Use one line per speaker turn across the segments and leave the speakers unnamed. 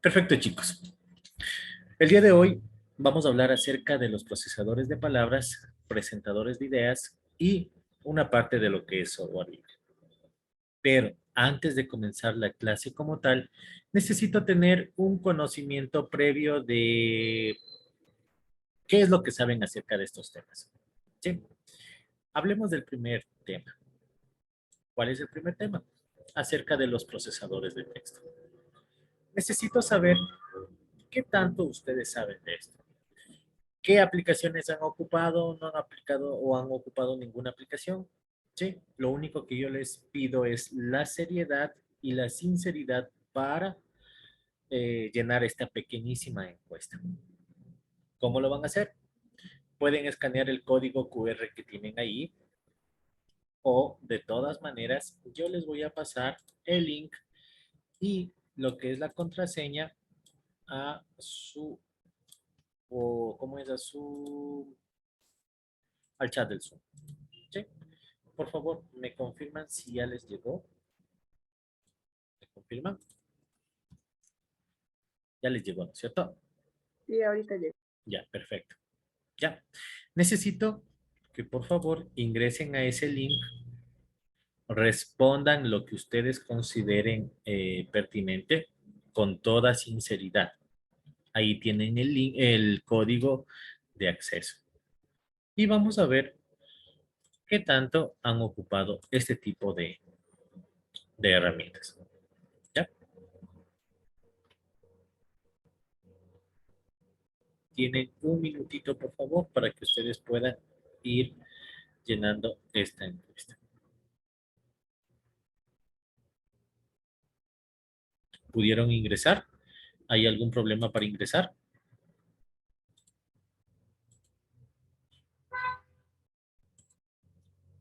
Perfecto, chicos. El día de hoy vamos a hablar acerca de los procesadores de palabras, presentadores de ideas y una parte de lo que es software libre. Pero antes de comenzar la clase como tal, necesito tener un conocimiento previo de qué es lo que saben acerca de estos temas. ¿Sí? Hablemos del primer tema. ¿Cuál es el primer tema? Acerca de los procesadores de texto. Necesito saber qué tanto ustedes saben de esto. ¿Qué aplicaciones han ocupado? ¿No han aplicado o han ocupado ninguna aplicación? Sí, lo único que yo les pido es la seriedad y la sinceridad para llenar esta pequeñísima encuesta. ¿Cómo lo van a hacer? Pueden escanear el código QR que tienen ahí o de todas maneras yo les voy a pasar el link y lo que es la contraseña a su, o cómo es a su, al chat del Zoom. ¿Sí? Por favor, me confirman si ya les llegó. ¿Me confirman? Ya les llegó, ¿no es cierto?
Sí, ahorita llego.
Ya, perfecto. Ya. Necesito que por favor ingresen a ese link, respondan lo que ustedes consideren pertinente con toda sinceridad. Ahí tienen el link, el código de acceso. Y vamos a ver qué tanto han ocupado este tipo de herramientas. ¿Ya? Tienen un minutito, por favor, para que ustedes puedan ir llenando esta encuesta. ¿Pudieron ingresar? ¿Hay algún problema para ingresar?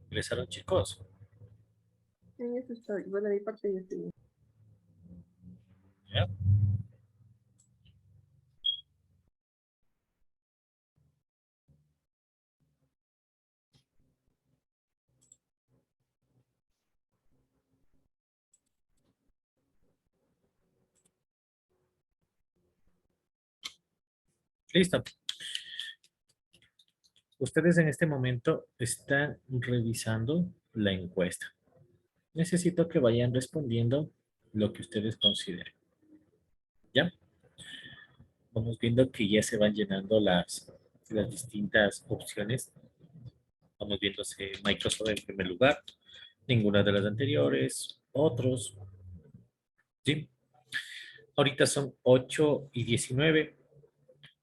¿Ingresaron, chicos?
En eso estoy. Bueno, de mi parte ya estoy bien.
¿Ya? Listo. Ustedes en este momento están revisando la encuesta. Necesito que vayan respondiendo lo que ustedes consideren. ¿Ya? Vamos viendo que ya se van llenando las distintas opciones. Vamos viéndose Microsoft en primer lugar, ninguna de las anteriores, otros. ¿Sí? Ahorita son 8:19,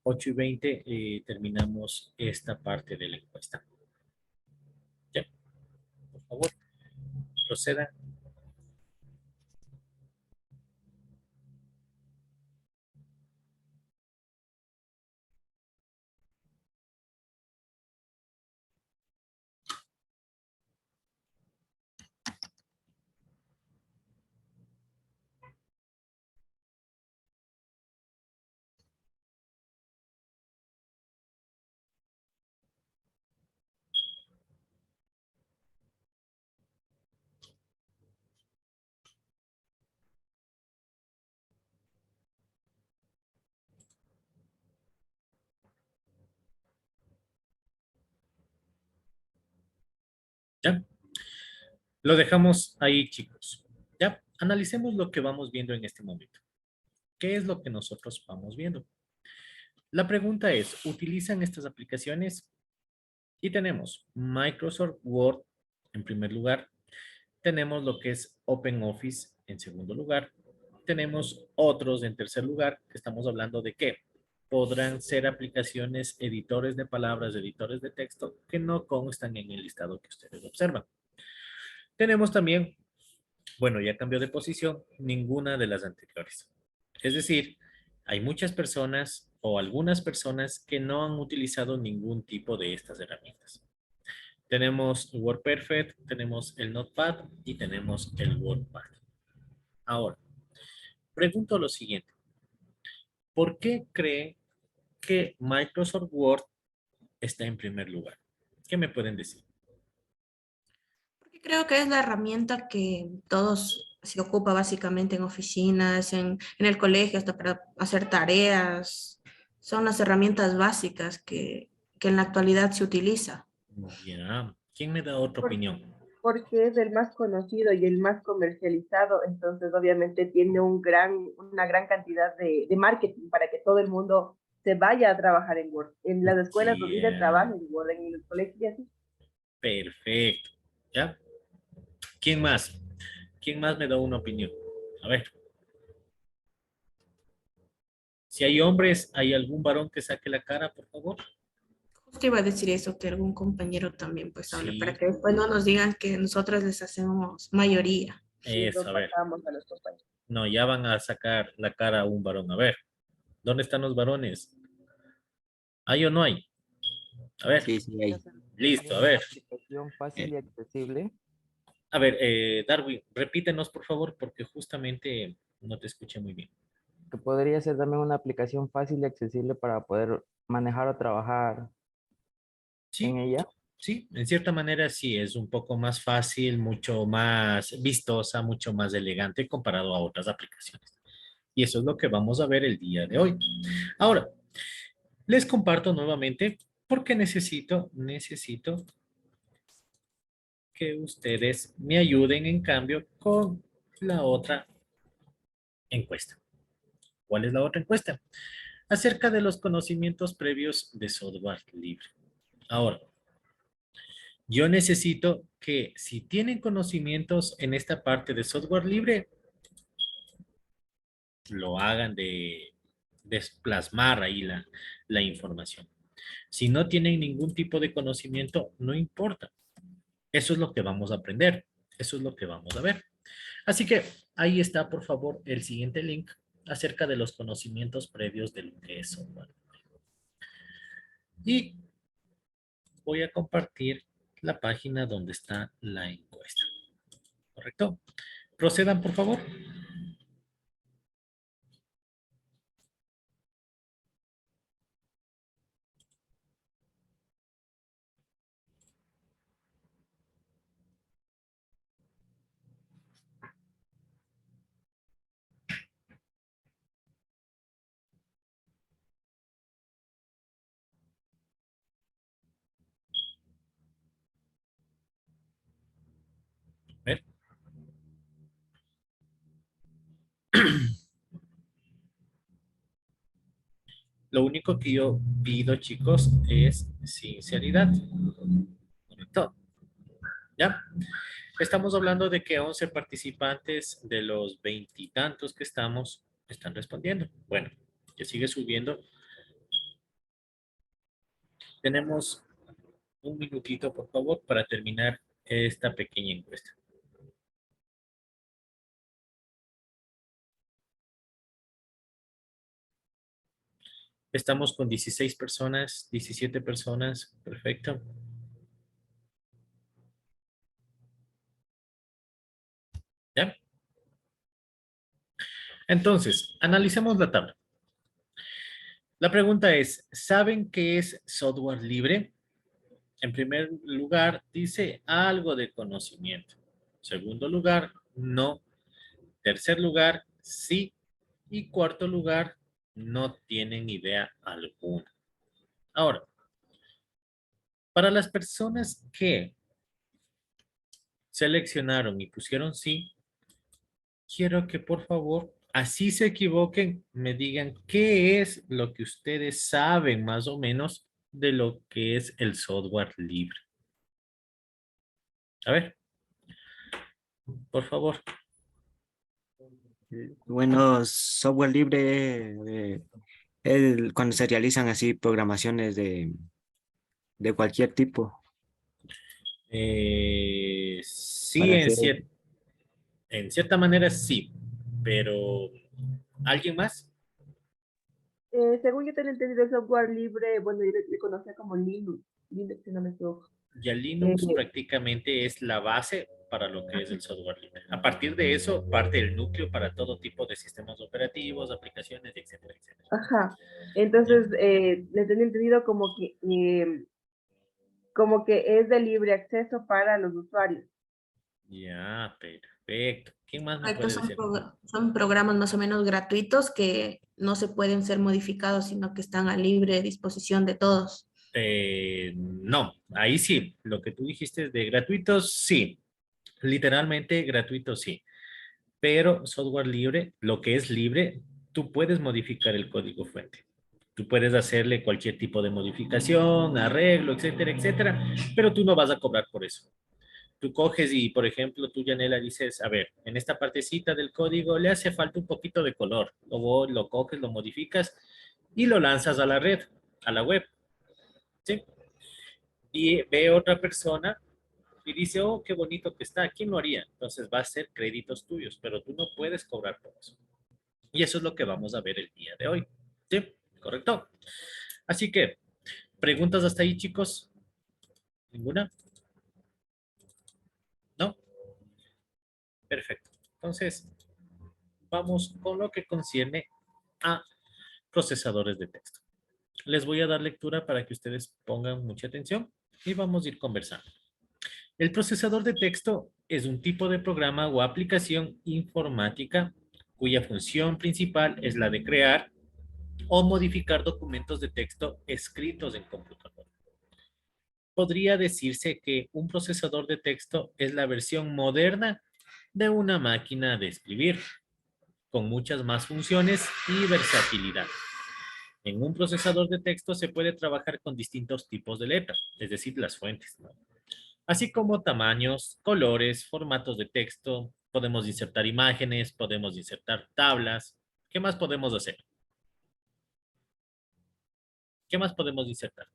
8:20, terminamos esta parte de la encuesta. Ya, por favor, proceda. Ya, lo dejamos ahí, chicos. Ya, analicemos lo que vamos viendo en este momento. ¿Qué es lo que nosotros vamos viendo? La pregunta es, ¿utilizan estas aplicaciones? Y tenemos Microsoft Word en primer lugar. Tenemos lo que es OpenOffice en segundo lugar. Tenemos otros en tercer lugar, que estamos hablando de qué. Podrán ser aplicaciones, editores de palabras, editores de texto, que no constan en el listado que ustedes observan. Tenemos también, bueno, ya cambió de posición, ninguna de las anteriores. Es decir, hay muchas personas o algunas personas que no han utilizado ningún tipo de estas herramientas. Tenemos WordPerfect, tenemos el Notepad y tenemos el WordPad. Ahora, pregunto lo siguiente. ¿Por qué cree que Microsoft Word está en primer lugar? ¿Qué me pueden decir?
Porque creo que es la herramienta que todos se ocupa básicamente en oficinas, en el colegio, hasta para hacer tareas. Son las herramientas básicas que en la actualidad se utiliza.
Ya. ¿Quién me da otra
Por-
opinión?
Porque es el más conocido y el más comercializado, entonces obviamente tiene una gran cantidad de marketing para que todo el mundo se vaya a trabajar en Word. En las escuelas donde se
Ya.
trabaja en Word, en los colegios y así.
Perfecto. ¿Ya? ¿Quién más? ¿Quién más me da una opinión? A ver. Si hay hombres, ¿hay algún varón que saque la cara, por favor?
Justo iba a decir eso, que algún compañero también pues hable, para
Sí,
que después no nos digan que nosotras les hacemos mayoría.
Y
eso,
nos
a ver.
pasamos a los compañeros.
No, ya van a sacar la cara a un varón. A ver, ¿dónde están los varones? ¿Hay o no hay? A ver,
Sí, sí, hay.
listo, a
Tiene una
ver.
aplicación fácil
Eh,
y accesible
A ver, Darwin, repítenos, por favor, porque justamente no te escuché muy bien.
que podría ser también una aplicación fácil y accesible para poder manejar o trabajar en
Sí,
ella.
sí, en cierta manera sí, es un poco más fácil, mucho más vistosa, mucho más elegante comparado a otras aplicaciones. Y eso es lo que vamos a ver el día de hoy. Ahora, les comparto nuevamente porque necesito que ustedes me ayuden en cambio con la otra encuesta. ¿Cuál es la otra encuesta? Acerca de los conocimientos previos de software libre. Ahora, yo necesito que si tienen conocimientos en esta parte de software libre, lo hagan de plasmar ahí la información. Si no tienen ningún tipo de conocimiento, no importa. Eso es lo que vamos a aprender. Eso es lo que vamos a ver. Así que ahí está, por favor, el siguiente link acerca de los conocimientos previos de lo que es software. Y voy a compartir la página donde está la encuesta. ¿Correcto? Procedan, por favor. A ver. Lo único que yo pido, chicos, es sinceridad. ¿Correcto? ¿Ya? Estamos hablando de que 11 participantes de los veintitantos que están respondiendo. Bueno, que sigue subiendo. Tenemos un minutito, por favor, para terminar esta pequeña encuesta. Estamos con 16 personas, 17 personas. Perfecto. ¿Ya? Entonces, analicemos la tabla. La pregunta es, ¿saben qué es software libre? En primer lugar, dice algo de conocimiento. Segundo lugar, no. Tercer lugar, sí. Y cuarto lugar, no tienen idea alguna. Ahora, para las personas que seleccionaron y pusieron sí, quiero que por favor, así se equivoquen, me digan qué es lo que ustedes saben más o menos de lo que es el software libre. A ver, por favor.
Bueno, software libre, cuando se realizan así programaciones de cualquier tipo,
Sí,
para hacer,
en cierta manera sí, pero ¿alguien más?
Según yo tengo entendido, el software libre, bueno, yo le conocía como Linux, Linux, si no me equivoco.
Ya
Eh,
Linux prácticamente es la base para lo que es el software libre. A partir de eso parte el núcleo para todo tipo de sistemas operativos, aplicaciones, etcétera, etcétera.
ajá.
¿Ya?
Entonces, le tengo entendido como que es de libre acceso para los usuarios.
Ya, perfecto. ¿Quién más me
Correcto,
puede decir?
son programas más o menos gratuitos que no se pueden ser modificados, sino que están a libre disposición de todos.
No, ahí sí. Lo que tú dijiste es de gratuitos, sí. Literalmente gratuitos, sí. Pero software libre, lo que es libre, tú puedes modificar el código fuente. Tú puedes hacerle cualquier tipo de modificación, arreglo, etcétera, etcétera, pero tú no vas a cobrar por eso. Tú coges y, por ejemplo, tú, Yanela, dices, a ver, en esta partecita del código le hace falta un poquito de color. Luego lo coges, lo modificas y lo lanzas a la red, a la web, ¿sí? Y ve otra persona y dice, oh, qué bonito que está, ¿quién lo haría? Entonces va a ser créditos tuyos, pero tú no puedes cobrar por eso. Y eso es lo que vamos a ver el día de hoy. ¿Sí? ¿Correcto? Así que, ¿preguntas hasta ahí, chicos? ¿Ninguna? ¿No? Perfecto. Entonces, vamos con lo que concierne a procesadores de texto. Les voy a dar lectura para que ustedes pongan mucha atención y vamos a ir conversando. El procesador de texto es un tipo de programa o aplicación informática cuya función principal es la de crear o modificar documentos de texto escritos en computadora. Podría decirse que un procesador de texto es la versión moderna de una máquina de escribir, con muchas más funciones y versatilidad. En un procesador de texto se puede trabajar con distintos tipos de letras, es decir, las fuentes, ¿no? Así como tamaños, colores, formatos de texto. Podemos insertar imágenes, podemos insertar tablas. ¿Qué más podemos hacer? ¿Qué más podemos insertar?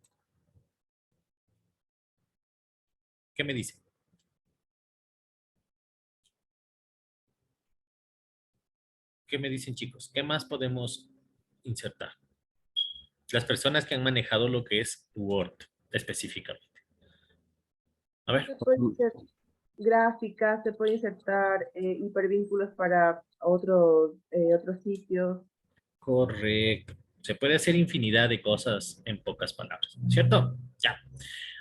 ¿Qué me dicen? ¿Qué me dicen, chicos? ¿Qué más podemos insertar? Las personas que han manejado lo que es Word específicamente. A ver,
Se puede hacer gráficas, se puede insertar hipervínculos para otros sitios.
correcto. Se puede hacer infinidad de cosas en pocas palabras, ¿cierto? Ya.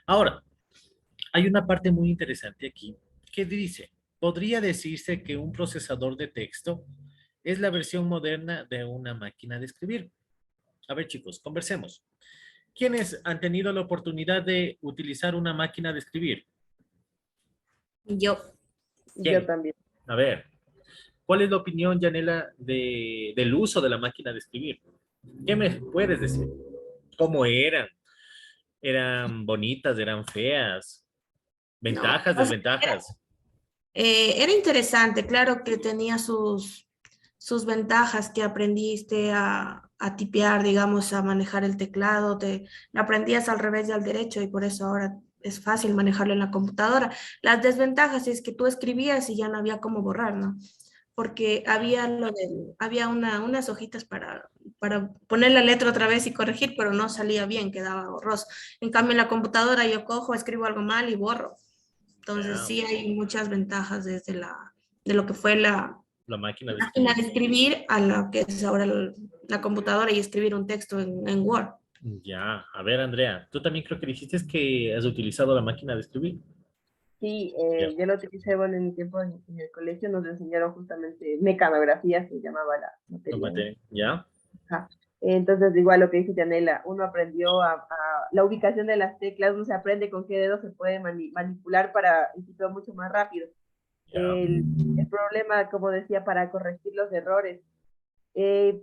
Ahora, hay una parte muy interesante aquí que dice, podría decirse que un procesador de texto es la versión moderna de una máquina de escribir. A ver, chicos, conversemos. ¿Quiénes han tenido la oportunidad de utilizar una máquina de escribir?
Yo,
Yo
¿Quién?
también.
A ver, ¿cuál es la opinión, Yanela, del uso de la máquina de escribir? ¿Qué me puedes decir? ¿Cómo eran? ¿Eran bonitas? ¿Eran feas?
no,
¿Ventajas,
o sea,
desventajas?
era interesante, claro que tenía sus ventajas, que aprendiste a tipear, digamos, a manejar el teclado, lo aprendías al revés y al derecho y por eso ahora es fácil manejarlo en la computadora. Las desventajas es que tú escribías y ya no había cómo borrar, ¿no? Porque había unas hojitas para poner la letra otra vez y corregir, pero no salía bien, quedaba borroso. En cambio, en la computadora yo cojo, escribo algo mal y borro. Entonces
Ya,
sí hay muchas ventajas de lo que fue la
la máquina de
máquina
escribir.
de escribir a lo que es ahora la computadora y escribir un texto en Word.
Ya, a ver, Andrea, tú también creo que dijiste que has utilizado la máquina de escribir.
Sí,
Ya,
yo lo utilicé, bueno, en mi tiempo en el colegio nos enseñaron justamente mecanografía, se llamaba la materia.
ya,
Ajá. Entonces, igual lo que dice Janela, uno aprendió la ubicación de las teclas, uno se aprende con qué dedo se puede manipular para escribir mucho más rápido.
ya,
El problema, como decía, para corregir los errores.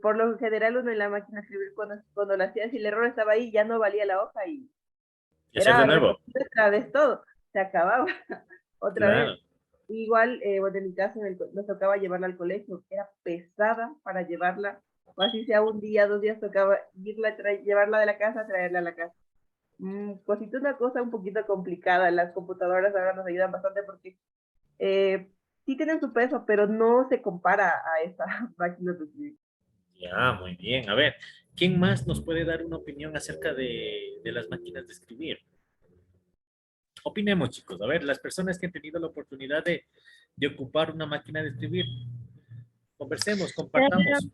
Por lo general, uno en la máquina de escribir, cuando lo hacía, si el error estaba ahí, ya no valía la hoja y
y hacer de
era
nuevo.
repetir otra vez todo, se acababa otra
Claro,
vez. Igual, bueno, en mi caso nos tocaba llevarla al colegio, era pesada para llevarla, o así sea un día, 2 días, tocaba llevarla de la casa, traerla a la casa. Pues sí, es una cosa un poquito complicada, las computadoras ahora nos ayudan bastante porque sí tienen su peso, pero no se compara a esa máquina de escribir.
ya, muy bien. A ver, ¿quién más nos puede dar una opinión acerca de las máquinas de escribir? Opinemos, chicos. A ver, las personas que han tenido la oportunidad de ocupar una máquina de escribir, conversemos, compartamos.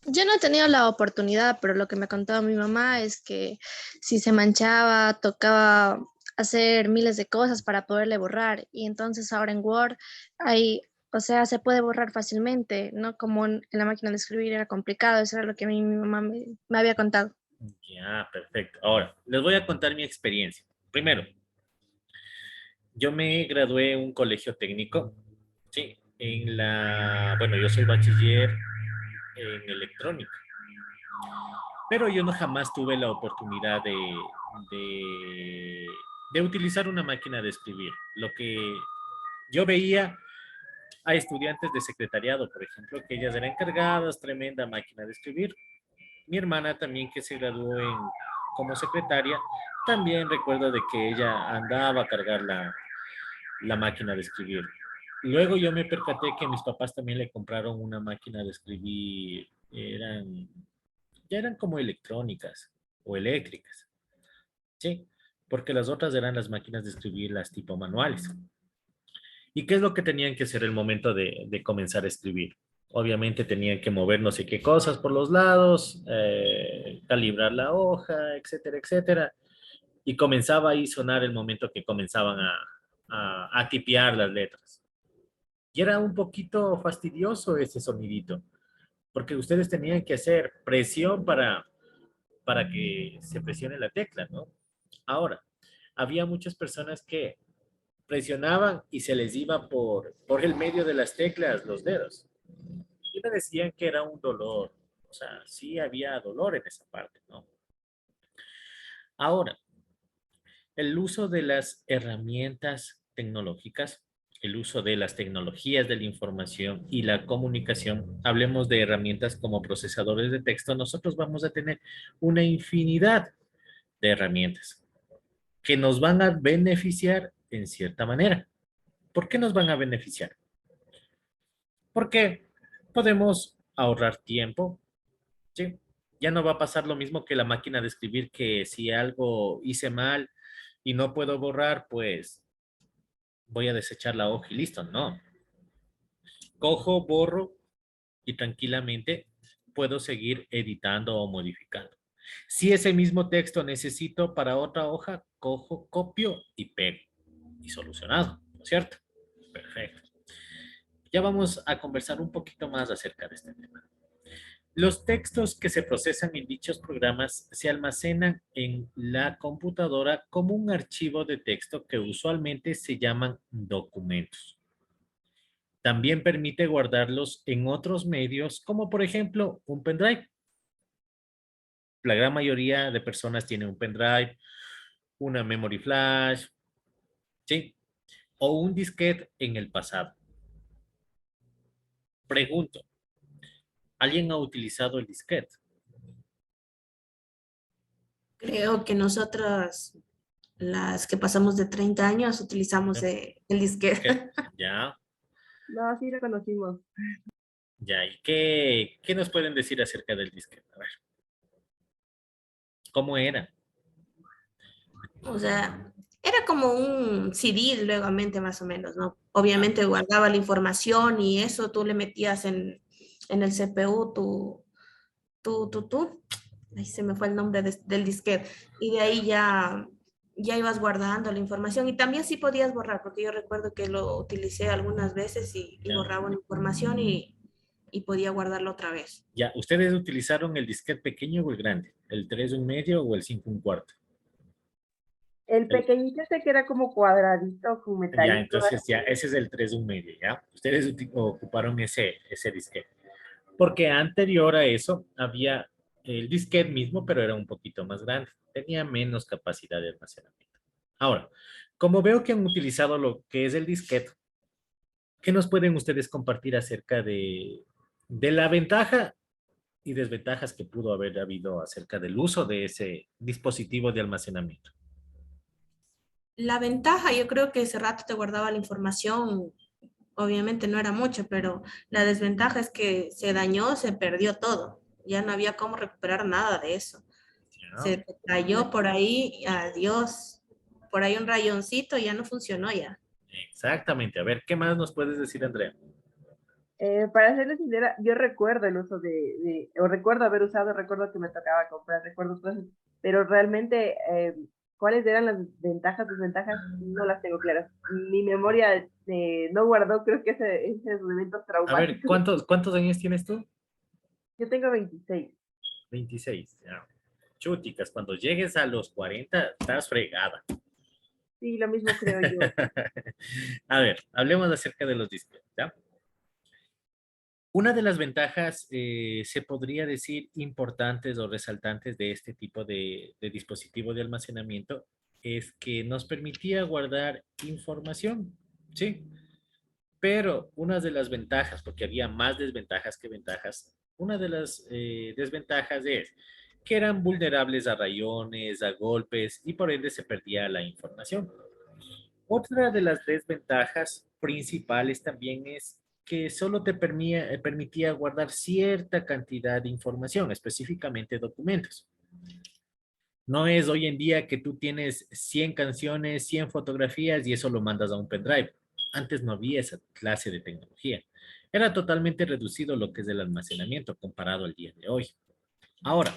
Yo no he tenido la oportunidad, pero lo que me ha contado mi mamá es que si se manchaba, tocaba hacer miles de cosas para poderle borrar. Y entonces ahora en Word hay O sea, se puede borrar fácilmente, ¿no? Como en la máquina de escribir era complicado, eso era lo que a mí mi mamá me había contado.
Ya, perfecto. Ahora, les voy a contar mi experiencia. Primero, yo me gradué en un colegio técnico, sí, bueno, yo soy bachiller en electrónica, pero yo no jamás tuve la oportunidad de, de utilizar una máquina de escribir. Lo que yo veía a estudiantes de secretariado, por ejemplo, que ellas eran encargadas, tremenda máquina de escribir. Mi hermana también que se graduó como secretaria, también recuerdo de que ella andaba a cargar la máquina de escribir. Luego yo me percaté que mis papás también le compraron una máquina de escribir, ya eran como electrónicas o eléctricas, ¿sí? Porque las otras eran las máquinas de escribir, las tipo manuales. ¿Y qué es lo que tenían que hacer el momento de comenzar a escribir? Obviamente tenían que mover no sé qué cosas por los lados, calibrar la hoja, etcétera, etcétera. Y comenzaba ahí a sonar el momento que comenzaban a tipear las letras. Y era un poquito fastidioso ese sonidito, porque ustedes tenían que hacer presión para que se presione la tecla, ¿no? Ahora, había muchas personas que presionaban y se les iba por el medio de las teclas los dedos. Y me decían que era un dolor. O sea, sí había dolor en esa parte, ¿no? Ahora, el uso de las herramientas tecnológicas, el uso de las tecnologías de la información y la comunicación, hablemos de herramientas como procesadores de texto, nosotros vamos a tener una infinidad de herramientas que nos van a beneficiar en cierta manera. ¿Por qué nos van a beneficiar? Porque podemos ahorrar tiempo, ¿sí? Ya no va a pasar lo mismo que la máquina de escribir, que si algo hice mal y no puedo borrar, pues voy a desechar la hoja y listo. No. Cojo, borro y tranquilamente puedo seguir editando o modificando. Si ese mismo texto necesito para otra hoja, cojo, copio y pego. Y solucionado, ¿no es cierto? Perfecto. Ya vamos a conversar un poquito más acerca de este tema. Los textos que se procesan en dichos programas se almacenan en la computadora como un archivo de texto que usualmente se llaman documentos. También permite guardarlos en otros medios, como por ejemplo un pendrive. La gran mayoría de personas tiene un pendrive, una memory flash, ¿sí? O un disquete en el pasado. Pregunto, ¿alguien ha utilizado el disquete?
Creo que nosotras, las que pasamos de 30 años, utilizamos el disquete.
Ya,
No, sí lo conocimos.
ya. ¿Y qué nos pueden decir acerca del disquete? A ver, ¿cómo era?
O sea, era como un CD luegamente más o menos, ¿no? Obviamente guardaba la información y eso tú le metías en el CPU tú. Ahí se me fue el nombre del disquete. Y de ahí ya ibas guardando la información. Y también sí podías borrar, porque yo recuerdo que lo utilicé algunas veces y
Ya,
borraba una información y podía guardarlo otra vez.
ya. ¿Ustedes utilizaron el disquete pequeño o el grande? ¿El 3 1/2 o el 5 1/4?
El
El-
pequeñito ese que era como cuadradito, con
ya,
metalito.
entonces ya, ese es el 3 1/2, ¿ya? Ustedes ocuparon ese disquete. Porque anterior a eso había el disquete mismo, pero era un poquito más grande. Tenía menos capacidad de almacenamiento. Ahora, como veo que han utilizado lo que es el disquete, ¿qué nos pueden ustedes compartir acerca de la ventaja y desventajas que pudo haber habido acerca del uso de ese dispositivo de almacenamiento?
La ventaja, yo creo que ese rato te guardaba la información, obviamente no era mucho, pero la desventaja es que se dañó, se perdió todo. Ya no había cómo recuperar nada de eso. Se
¿Ya?
te cayó por ahí, adiós. Por ahí un rayoncito, ya no funcionó ya.
Exactamente. A ver, ¿qué más nos puedes decir, Andrea?
Para serles sincera, yo recuerdo el uso o recuerdo haber usado, recuerdo que me tocaba comprar, recuerdo cosas, pero realmente cuáles eran las ventajas, desventajas, no las tengo claras. Mi memoria no guardó, creo que esos eventos
A ver,
traumáticos.
¿cuántos años tienes tú?
Yo tengo 26.
26. Ya. Chúticas, cuando llegues a los 40, estás fregada.
Sí, lo mismo creo yo.
A ver, hablemos acerca de los discos, ¿ya? Una de las ventajas, se podría decir, importantes o resaltantes de este tipo de dispositivo de almacenamiento es que nos permitía guardar información, ¿sí? Pero una de las ventajas, porque había más desventajas que ventajas, una de las desventajas es que eran vulnerables a rayones, a golpes y por ende se perdía la información. Otra de las desventajas principales también es que solo te permitía guardar cierta cantidad de información, específicamente documentos. No es hoy en día que tú tienes 100 canciones, 100 fotografías y eso lo mandas a un pendrive. Antes no había esa clase de tecnología. Era totalmente reducido lo que es el almacenamiento comparado al día de hoy. Ahora,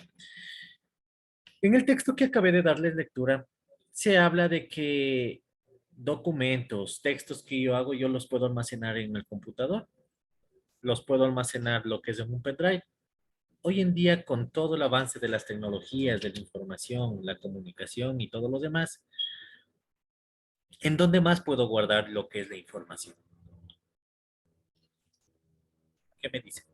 en el texto que acabé de darles lectura, se habla de que documentos, textos que yo hago, yo los puedo almacenar en el computador, los puedo almacenar lo que es en un pendrive. Hoy en día, con todo el avance de las tecnologías, de la información, la comunicación y todo lo demás, ¿en dónde más puedo guardar lo que es la información? ¿Qué me dicen?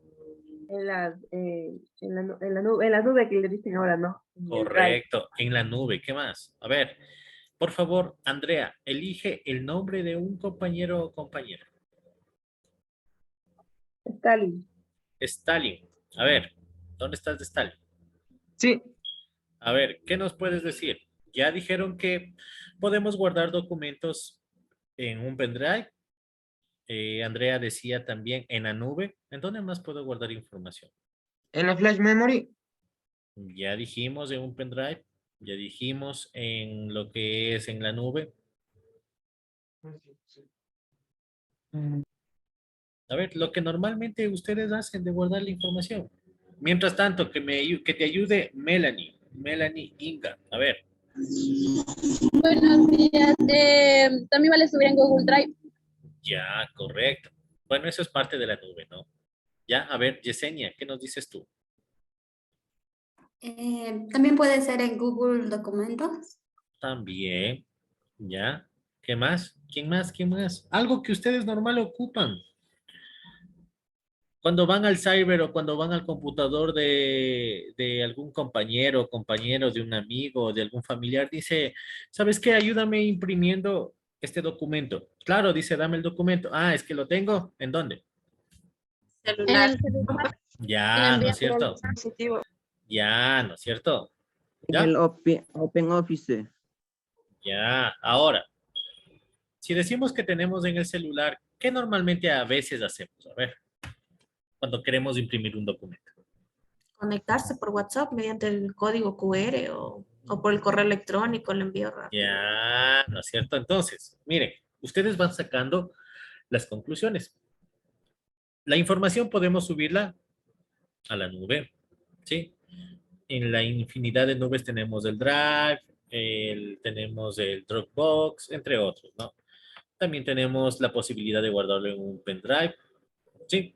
En la nube que le dicen ahora, ¿no? En el Drive.
Correcto, en la nube. ¿Qué más? A ver, por favor, Andrea, elige el nombre de un compañero o compañera.
Stalin.
Stalin. A ver, ¿dónde estás de Stalin?
Sí,
A ver, ¿qué nos puedes decir? Ya dijeron que podemos guardar documentos en un pendrive. Andrea decía también en la nube. ¿En dónde más puedo guardar información?
en la flash memory.
Ya dijimos en un pendrive. Ya dijimos en lo que es en la nube. A ver, lo que normalmente ustedes hacen de guardar la información. Mientras tanto, que te ayude Melanie. Melanie Inga. A ver,
Buenos días. También vale subir en Google Drive.
ya, correcto. Bueno, eso es parte de la nube, ¿no? Ya, a ver, Yesenia, ¿qué nos dices tú?
También puede ser en Google Documentos.
También, ya. ¿Qué más? ¿Quién más? ¿Quién más? Algo que ustedes normal ocupan. Cuando van al cyber o cuando van al computador de algún compañero, compañero de un amigo, de algún familiar, dice, ¿sabes qué? Ayúdame imprimiendo este documento. Claro, dice, dame el documento. Ah, es que lo tengo. ¿En dónde?
En
Celular.
el celular,
Ya, ¿no es
enviarlo al
cierto?
dispositivo.
Ya, ¿no es cierto?
En
¿Ya?
el Open Office.
Ya. Ahora, si decimos que tenemos en el celular, ¿qué normalmente a veces hacemos? A ver, cuando queremos imprimir un documento.
Conectarse por WhatsApp mediante el código QR o por el correo electrónico, el envío rápido.
Ya, ¿no es cierto? Entonces, miren, ustedes van sacando las conclusiones. La información podemos subirla a la nube, ¿sí? En la infinidad de nubes tenemos el Drive, tenemos el Dropbox, entre otros, ¿no? También tenemos la posibilidad de guardarlo en un pendrive, ¿sí?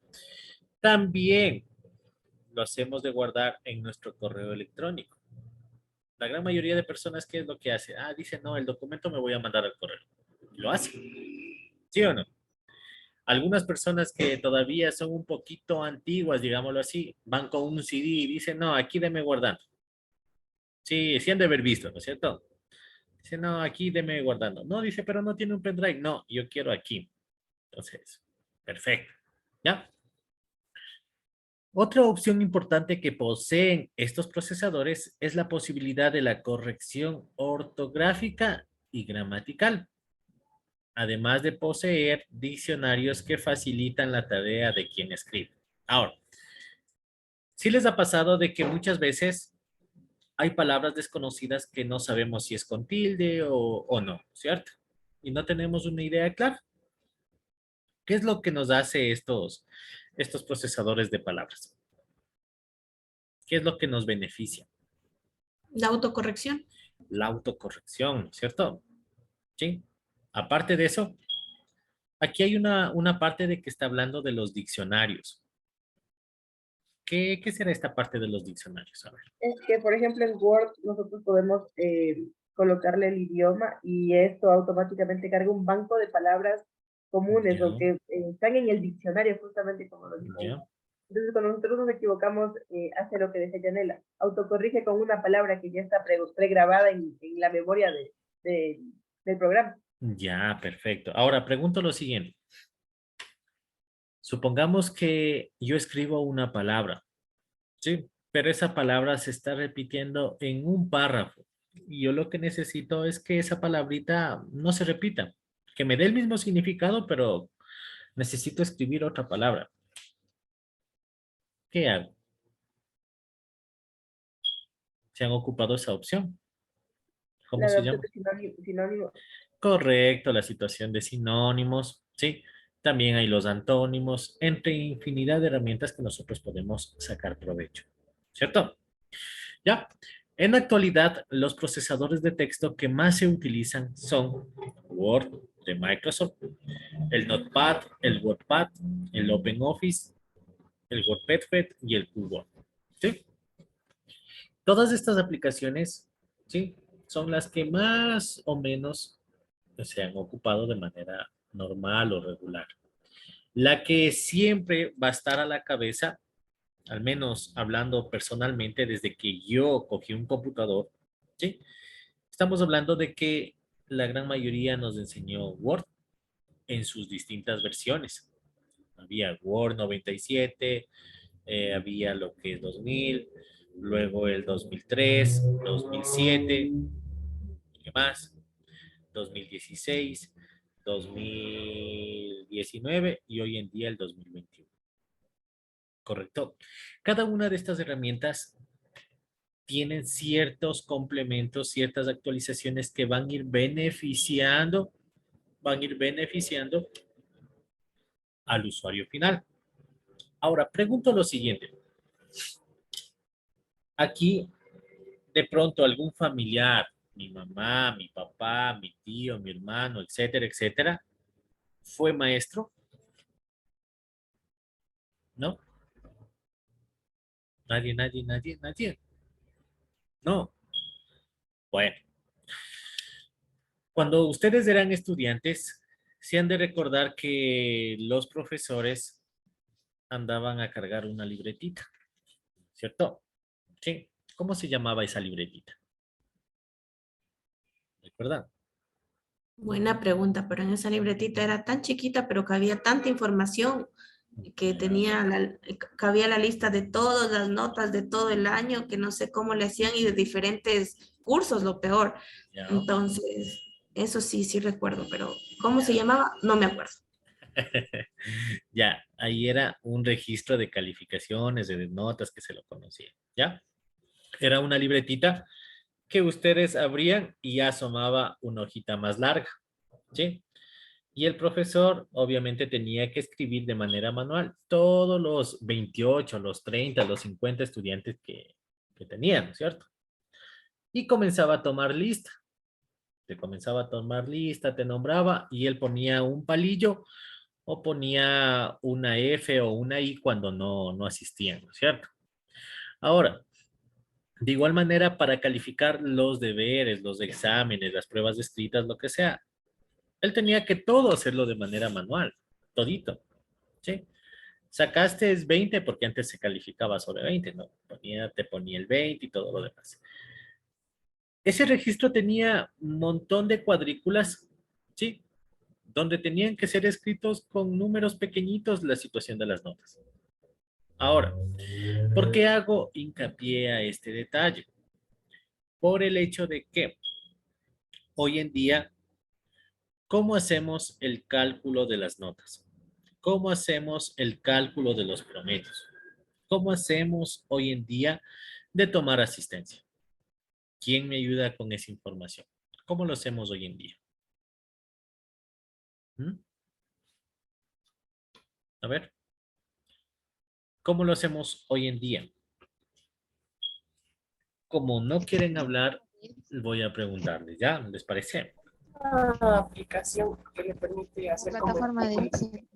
También lo hacemos de guardar en nuestro correo electrónico. La gran mayoría de personas, ¿qué es lo que hace? Ah, dice, no, el documento me voy a mandar al correo. Lo hace, ¿sí o no? Algunas personas que todavía son un poquito antiguas, digámoslo así, van con un CD y dicen, no, aquí deme guardando. Sí, sí han de haber visto, ¿no es cierto? Dice, no, aquí deme guardando. No, dice, pero no tiene un pendrive. No, yo quiero aquí. Entonces, perfecto. ¿Ya? Otra opción importante que poseen estos procesadores es la posibilidad de la corrección ortográfica y gramatical, además de poseer diccionarios que facilitan la tarea de quien escribe. Ahora, ¿sí les ha pasado de que muchas veces hay palabras desconocidas que no sabemos si es con tilde o no, ¿cierto? Y no tenemos una idea clara? ¿Qué es lo que nos hace estos procesadores de palabras? ¿Qué es lo que nos beneficia?
La autocorrección.
la autocorrección, ¿no es cierto? ¿Sí? Aparte de eso, aquí hay una parte de que está hablando de los diccionarios. ¿Qué será esta parte de los diccionarios? A ver.
Es que, por ejemplo, en Word nosotros podemos colocarle el idioma y esto automáticamente carga un banco de palabras comunes
Ya,
o que están en el diccionario, justamente como lo dijo.
ya.
Entonces, cuando nosotros nos equivocamos, hace lo que decía Yanela, autocorrige con una palabra que ya está pregrabada en la memoria del programa.
Ya, perfecto. Ahora pregunto lo siguiente. Supongamos que yo escribo una palabra, ¿sí? Pero esa palabra se está repitiendo en un párrafo. Y yo lo que necesito es que esa palabrita no se repita, que me dé el mismo significado, pero necesito escribir otra palabra. ¿Qué hago? ¿Se han ocupado esa opción? ¿Cómo
La
se
adopción
llama?
de sinónimo.
Correcto, la situación de sinónimos, ¿sí? También hay los antónimos, entre infinidad de herramientas que nosotros podemos sacar provecho, ¿cierto? Ya, en la actualidad, los procesadores de texto que más se utilizan son Word de Microsoft, el Notepad, el WordPad, el OpenOffice, el WordPad y el Word, ¿sí? Todas estas aplicaciones, ¿sí? Son las que más o menos se han ocupado de manera normal o regular. La que siempre va a estar a la cabeza, al menos hablando personalmente desde que yo cogí un computador, ¿sí? Estamos hablando de que la gran mayoría nos enseñó Word en sus distintas versiones. Había Word 97, había lo que es 2000, luego el 2003, 2007, ¿qué más? 2016, 2019 y hoy en día el 2021. ¿Correcto? Cada una de estas herramientas tienen ciertos complementos, ciertas actualizaciones que van a ir beneficiando al usuario final. Ahora, pregunto lo siguiente. Aquí, de pronto, algún familiar, mi mamá, mi papá, mi tío, mi hermano, etcétera, etcétera, fue maestro, ¿no? Nadie. No. Bueno, cuando ustedes eran estudiantes, se han de recordar que los profesores andaban a cargar una libretita, ¿cierto? Sí. ¿Cómo se llamaba esa libretita? ¿Recuerdan?
Buena pregunta, pero en esa libretita era tan chiquita, pero que había tanta información que tenía cabía la lista de todas las notas de todo el año, que no sé cómo le hacían y de diferentes cursos, lo peor.
Ya.
Entonces, eso sí, sí recuerdo, pero ¿cómo se llamaba? No me acuerdo.
Ya, ahí era un registro de calificaciones, de notas que se lo conocía, ¿ya? Era una libretita que ustedes abrían y ya asomaba una hojita más larga, ¿sí? Y el profesor obviamente tenía que escribir de manera manual todos los 28, los 30, los 50 estudiantes que tenían, ¿cierto? Y comenzaba a tomar lista. Te comenzaba a tomar lista, te nombraba y él ponía un palillo o ponía una F o una I cuando no asistían, ¿no es cierto? Ahora, de igual manera, para calificar los deberes, los exámenes, las pruebas escritas, lo que sea, él tenía que todo hacerlo de manera manual, todito, ¿sí? Sacaste 20 porque antes se calificaba sobre 20, ¿no? Te ponía el 20 y todo lo demás. Ese registro tenía un montón de cuadrículas, ¿sí? Donde tenían que ser escritos con números pequeñitos la situación de las notas. Ahora, ¿por qué hago hincapié a este detalle? Por el hecho de que hoy en día, ¿cómo hacemos el cálculo de las notas? ¿Cómo hacemos el cálculo de los promedios? ¿Cómo hacemos hoy en día de tomar asistencia? ¿Quién me ayuda con esa información? ¿Cómo lo hacemos hoy en día? ¿Mm? A ver, ¿cómo lo hacemos hoy en día? Como no quieren hablar, voy a preguntarles, ¿ya? ¿Les parece?
Una aplicación que le permite hacer como
Plataforma de Excel.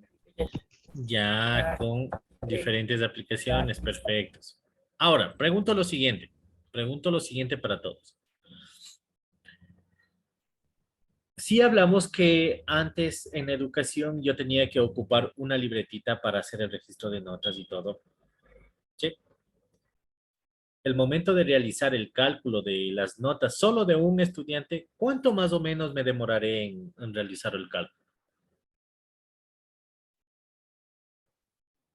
Ya con diferentes aplicaciones, perfectos. Ahora, pregunto lo siguiente para todos. Sí hablamos que antes en educación yo tenía que ocupar una libretita para hacer el registro de notas y todo. ¿Sí? El momento de realizar el cálculo de las notas solo de un estudiante, ¿cuánto más o menos me demoraré en realizar el cálculo?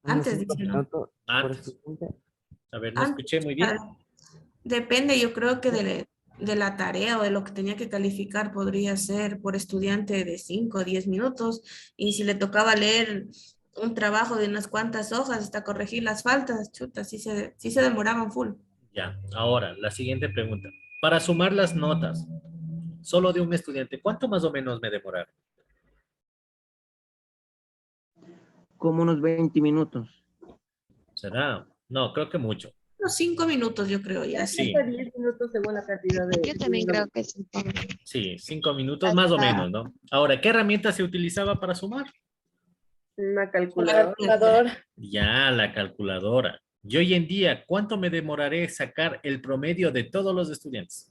Unos
Antes
5
dice, ¿no?
minutos por
Antes.
estudiante.
A ver, no
Antes,
escuché muy bien.
depende, yo creo que de la tarea o de lo que tenía que calificar podría ser por estudiante de 5 o 10 minutos. Y si le tocaba leer un trabajo de unas cuantas hojas hasta corregir las faltas, chuta, sí se demoraban full.
Ya, ahora, la siguiente pregunta. Para sumar las notas, solo de un estudiante, ¿cuánto más o menos me demoraron?
Como unos 20 minutos.
¿Será? No, creo que mucho.
Unos 5 minutos yo creo ya.
Sí,
Hasta 10 minutos según la cantidad de...
Yo también creo que sí.
sí, 5 minutos más o menos, ¿no? Ahora, ¿qué herramienta se utilizaba para sumar?
Una calculadora.
calculadora.
Ya, la calculadora. Y hoy en día, ¿cuánto me demoraré sacar el promedio de todos los estudiantes?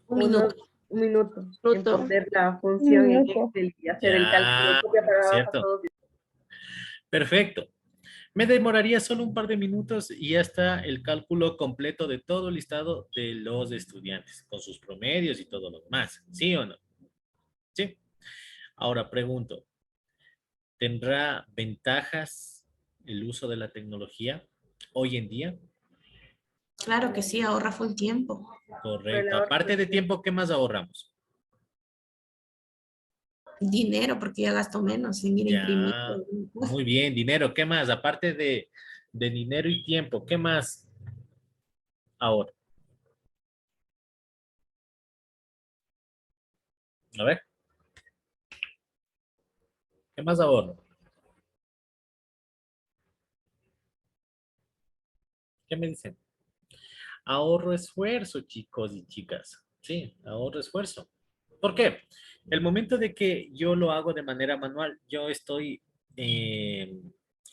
Un minuto.
Un minuto. En
Minuto.
poner la función en
minuto.
Excel y hacer el cálculo.
Ya,
Copia para abajo,
¿cierto?
todo.
Perfecto. Me demoraría solo un par de minutos y ya está el cálculo completo de todo el listado de los estudiantes, con sus promedios y todo lo demás. ¿Sí o no? Sí. Ahora pregunto, ¿tendrá ventajas el uso de la tecnología hoy en día?
Claro que sí, ahorra full tiempo.
Correcto. Aparte de tiempo, ¿qué más ahorramos?
Dinero, porque ya gasto menos en ir a imprimir.
Ya, muy bien, dinero. ¿Qué más? Aparte de dinero y tiempo, ¿qué más ahora? A ver. ¿Qué más ahorro? ¿Qué me dicen? Ahorro esfuerzo, chicos y chicas. Sí, ahorro esfuerzo. ¿Por qué? El momento de que yo lo hago de manera manual, yo estoy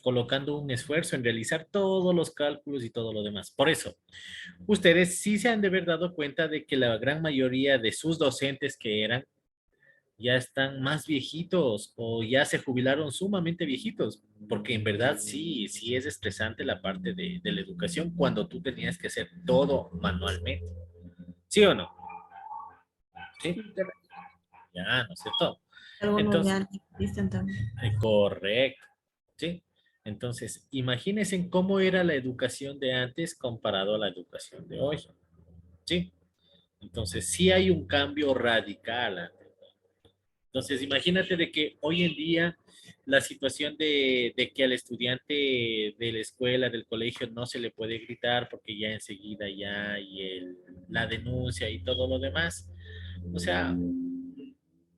colocando un esfuerzo en realizar todos los cálculos y todo lo demás. Por eso, ustedes sí se han de haber dado cuenta de que la gran mayoría de sus docentes que eran ya están más viejitos o ya se jubilaron sumamente viejitos, porque en verdad sí, sí es estresante la parte de la educación cuando tú tenías que hacer todo manualmente. ¿Sí o no? Sí, ya, ¿no es cierto?
Algunos
Entonces,
ya existen también.
correcto, ¿sí? Entonces, imagínense cómo era la educación de antes comparado a la educación de hoy, ¿sí? Entonces, sí hay un cambio radical. Entonces, imagínate de que hoy en día la situación de que al estudiante de la escuela, del colegio, no se le puede gritar porque ya enseguida ya hay la denuncia y todo lo demás. O sea,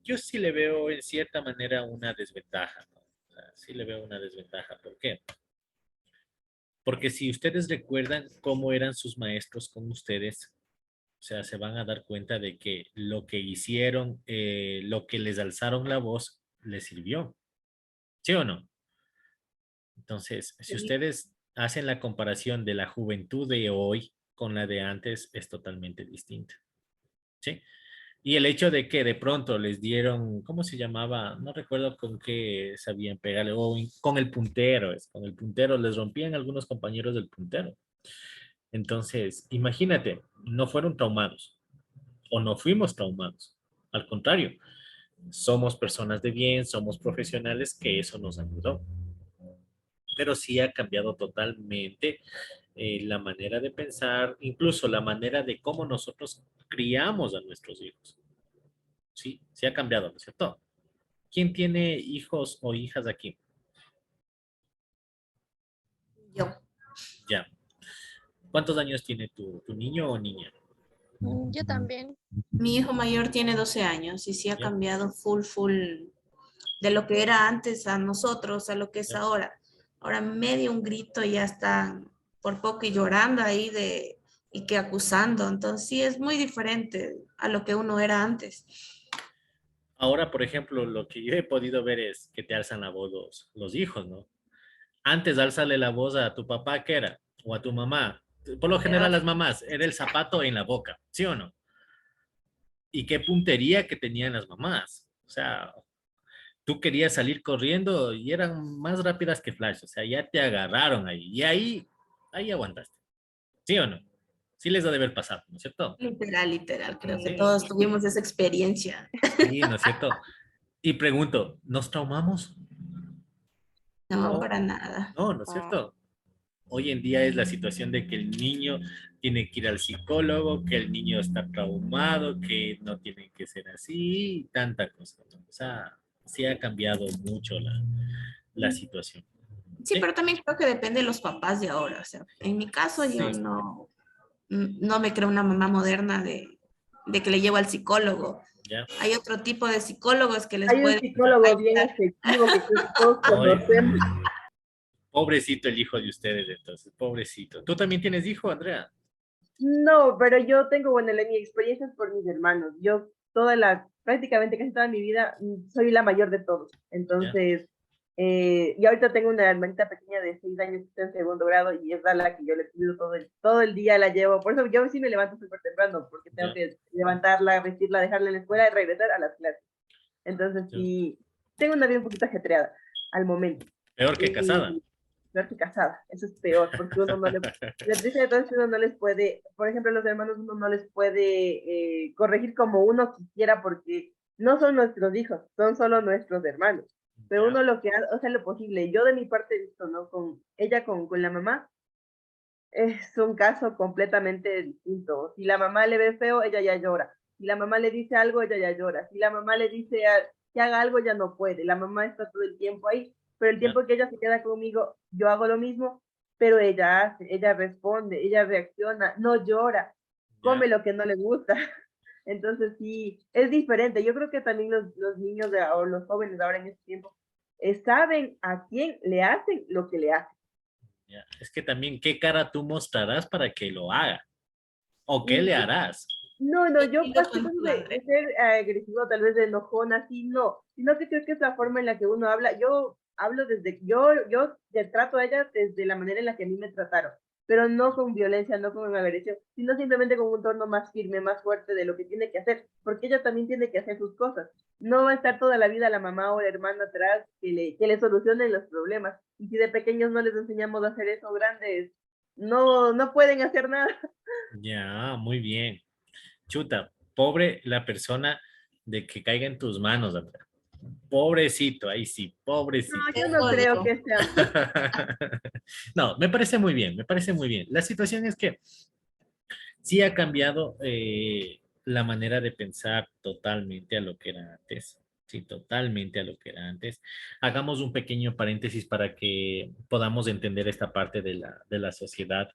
yo sí le veo en cierta manera una desventaja, ¿no? O sea, sí le veo una desventaja. ¿Por qué? Porque si ustedes recuerdan cómo eran sus maestros con ustedes, o sea, se van a dar cuenta de que lo que hicieron, lo que les alzaron la voz, les sirvió. ¿Sí o no? Entonces, si ustedes hacen la comparación de la juventud de hoy con la de antes, es totalmente distinta. ¿Sí? Y el hecho de que de pronto les dieron, ¿cómo se llamaba? No recuerdo con qué sabían pegarle, o con el puntero, con el puntero, les rompían algunos compañeros del puntero. Entonces, imagínate, no fueron traumados o no fuimos traumados. Al contrario, somos personas de bien, somos profesionales que eso nos ayudó. Pero sí ha cambiado totalmente la manera de pensar, incluso la manera de cómo nosotros criamos a nuestros hijos. Sí, sí ha cambiado, ¿no es cierto? ¿Quién tiene hijos o hijas aquí?
Yo.
Ya. ¿Cuántos años tiene tu niño o niña?
Yo también.
Mi hijo mayor tiene 12 años y sí ha
Ya.
cambiado full de lo que era antes a nosotros, a lo que es
Ya.
ahora. Ahora medio un grito y ya está por poco y llorando ahí y que acusando. Entonces sí es muy diferente a lo que uno era antes.
Ahora, por ejemplo, lo que yo he podido ver es que te alzan la voz los hijos, ¿no? Antes, álzale la voz a tu papá, ¿qué era? O a tu mamá. Por lo general, las mamás, era el zapato en la boca, ¿sí o no? Y qué puntería que tenían las mamás. O sea, tú querías salir corriendo y eran más rápidas que Flash. O sea, ya te agarraron ahí. Y ahí aguantaste. ¿Sí o no? Sí les ha de haber pasado, ¿no es cierto?
Literal, literal. Creo que
Sí,
todos tuvimos esa experiencia.
sí, ¿no es cierto? Y pregunto, ¿nos traumamos?
No,
No,
para nada.
no, ¿no es cierto? Hoy en día es la situación de que el niño tiene que ir al psicólogo, que el niño está traumado, que no tiene que ser así, y tanta cosa, ¿no? O sea, sí ha cambiado mucho la situación.
Sí,
Sí,
pero también creo que depende de los papás de ahora. O sea, en mi caso yo
sí,
no me creo una mamá moderna de que le llevo al psicólogo.
ya.
Hay otro tipo de psicólogos que les
Hay un
pueden
psicólogo bien
ayudar.
efectivo que creo que todos
Oye,
conocemos.
pobrecito el hijo de ustedes, entonces, pobrecito. ¿Tú también tienes hijo, Andrea?
No, pero yo tengo, bueno, mi experiencia es por mis hermanos. Yo prácticamente casi toda mi vida, soy la mayor de todos.
Ya,
Entonces, y ahorita tengo una hermanita pequeña de 6 años que está en segundo grado y es a la que yo le cuido todo el día, la llevo. Por eso yo sí me levanto súper temprano, porque tengo
ya,
que levantarla, vestirla, dejarla en la escuela y regresar a las clases. Entonces,
ya.
sí, tengo una vida un poquito ajetreada al momento.
Peor que casada.
Y peor que casada, eso es peor, porque uno no le... La triste de todo es que uno no les puede, por ejemplo, los hermanos uno no les puede corregir como uno quisiera, porque no son nuestros hijos, son solo nuestros hermanos. Pero
Ya,
uno lo que hace, o sea, lo posible. Yo de mi parte he visto, ¿no? Con ella, con la mamá, es un caso completamente distinto. Si la mamá le ve feo, ella ya llora. Si la mamá le dice algo, ella ya llora. Si la mamá le dice que haga algo, ya no puede. La mamá está todo el tiempo ahí, pero el
ya,
tiempo que ella se queda conmigo, yo hago lo mismo, pero ella hace, ella responde, ella reacciona, no llora,
ya.
come lo que no le gusta. Entonces sí, es diferente. Yo creo que también los niños o los jóvenes ahora en este tiempo saben a quién le hacen lo que le hacen.
Ya. Es que también, ¿qué cara tú mostrarás para que lo haga? ¿O qué le
Y
harás?
no, no, yo
Entiendo
más
tu
que todo
ejemplo,
de
André.
ser agresivo, tal vez de enojona, así, no, sino que creo que es la forma en la que uno habla. Yo hablo yo le trato a ella desde la manera en la que a mí me trataron, pero no con violencia, no con agresión, sino simplemente con un tono más firme, más fuerte de lo que tiene que hacer, porque ella también tiene que hacer sus cosas. No va a estar toda la vida la mamá o la hermana atrás que le solucionen los problemas. Y si de pequeños no les enseñamos a hacer eso, grandes, no pueden hacer nada.
Ya, muy bien. Chuta, pobre la persona de que caiga en tus manos, Andrea. Pobrecito, ahí sí,
No,
pobrecito.
yo
Te
no creo
odio.
que sea.
No, me parece muy bien, me parece muy bien. La situación es que sí ha cambiado la manera de pensar totalmente a lo que era antes. Sí, totalmente a lo que era antes. Hagamos un pequeño paréntesis para que podamos entender esta parte de la sociedad.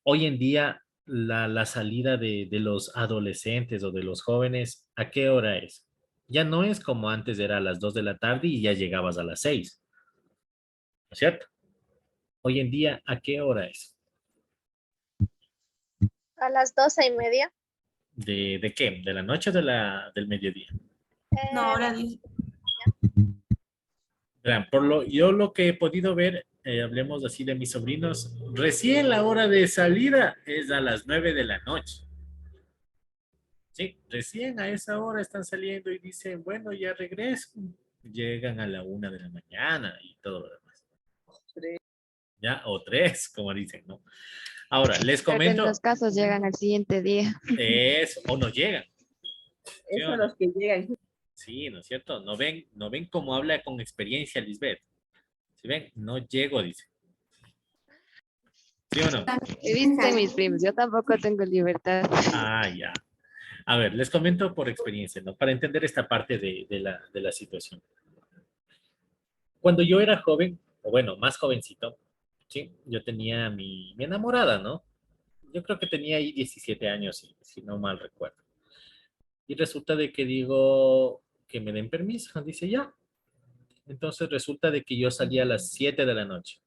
Hoy en día, la salida de los adolescentes o de los jóvenes, ¿a qué hora es? Ya no es como antes, era a las 2 de la tarde y ya llegabas a las 6, ¿no es cierto? Hoy en día, ¿a qué hora es?
A las 12:30.
¿De qué? ¿De la noche o del mediodía?
No, ahora dice,
Verán, yo lo que he podido ver, hablemos así de mis sobrinos, recién la hora de salida es a las 9 de la noche. Sí, recién a esa hora están saliendo y dicen, bueno, ya regreso. Llegan a la 1 de la mañana y todo lo demás. Ya, o 3, como dicen, ¿no? Ahora, les
Creo que en los
comento,
casos llegan al siguiente día.
o no llegan, ¿sí
Eso
o no?
los que llegan.
Sí, ¿no es cierto? No ven cómo habla con experiencia Lisbeth. ¿Sí ven? No llego, dice. ¿Sí o no?
He visto en mis primos, yo tampoco tengo libertad.
Ah, ya. A ver, les comento por experiencia, ¿no? Para entender esta parte de la situación. Cuando yo era joven, o bueno, más jovencito, ¿sí? Yo tenía mi enamorada, ¿no? Yo creo que tenía ahí 17 años, si no mal recuerdo. Y resulta de que digo que me den permiso, dice ya. Entonces resulta de que yo salía a las 7 de la noche.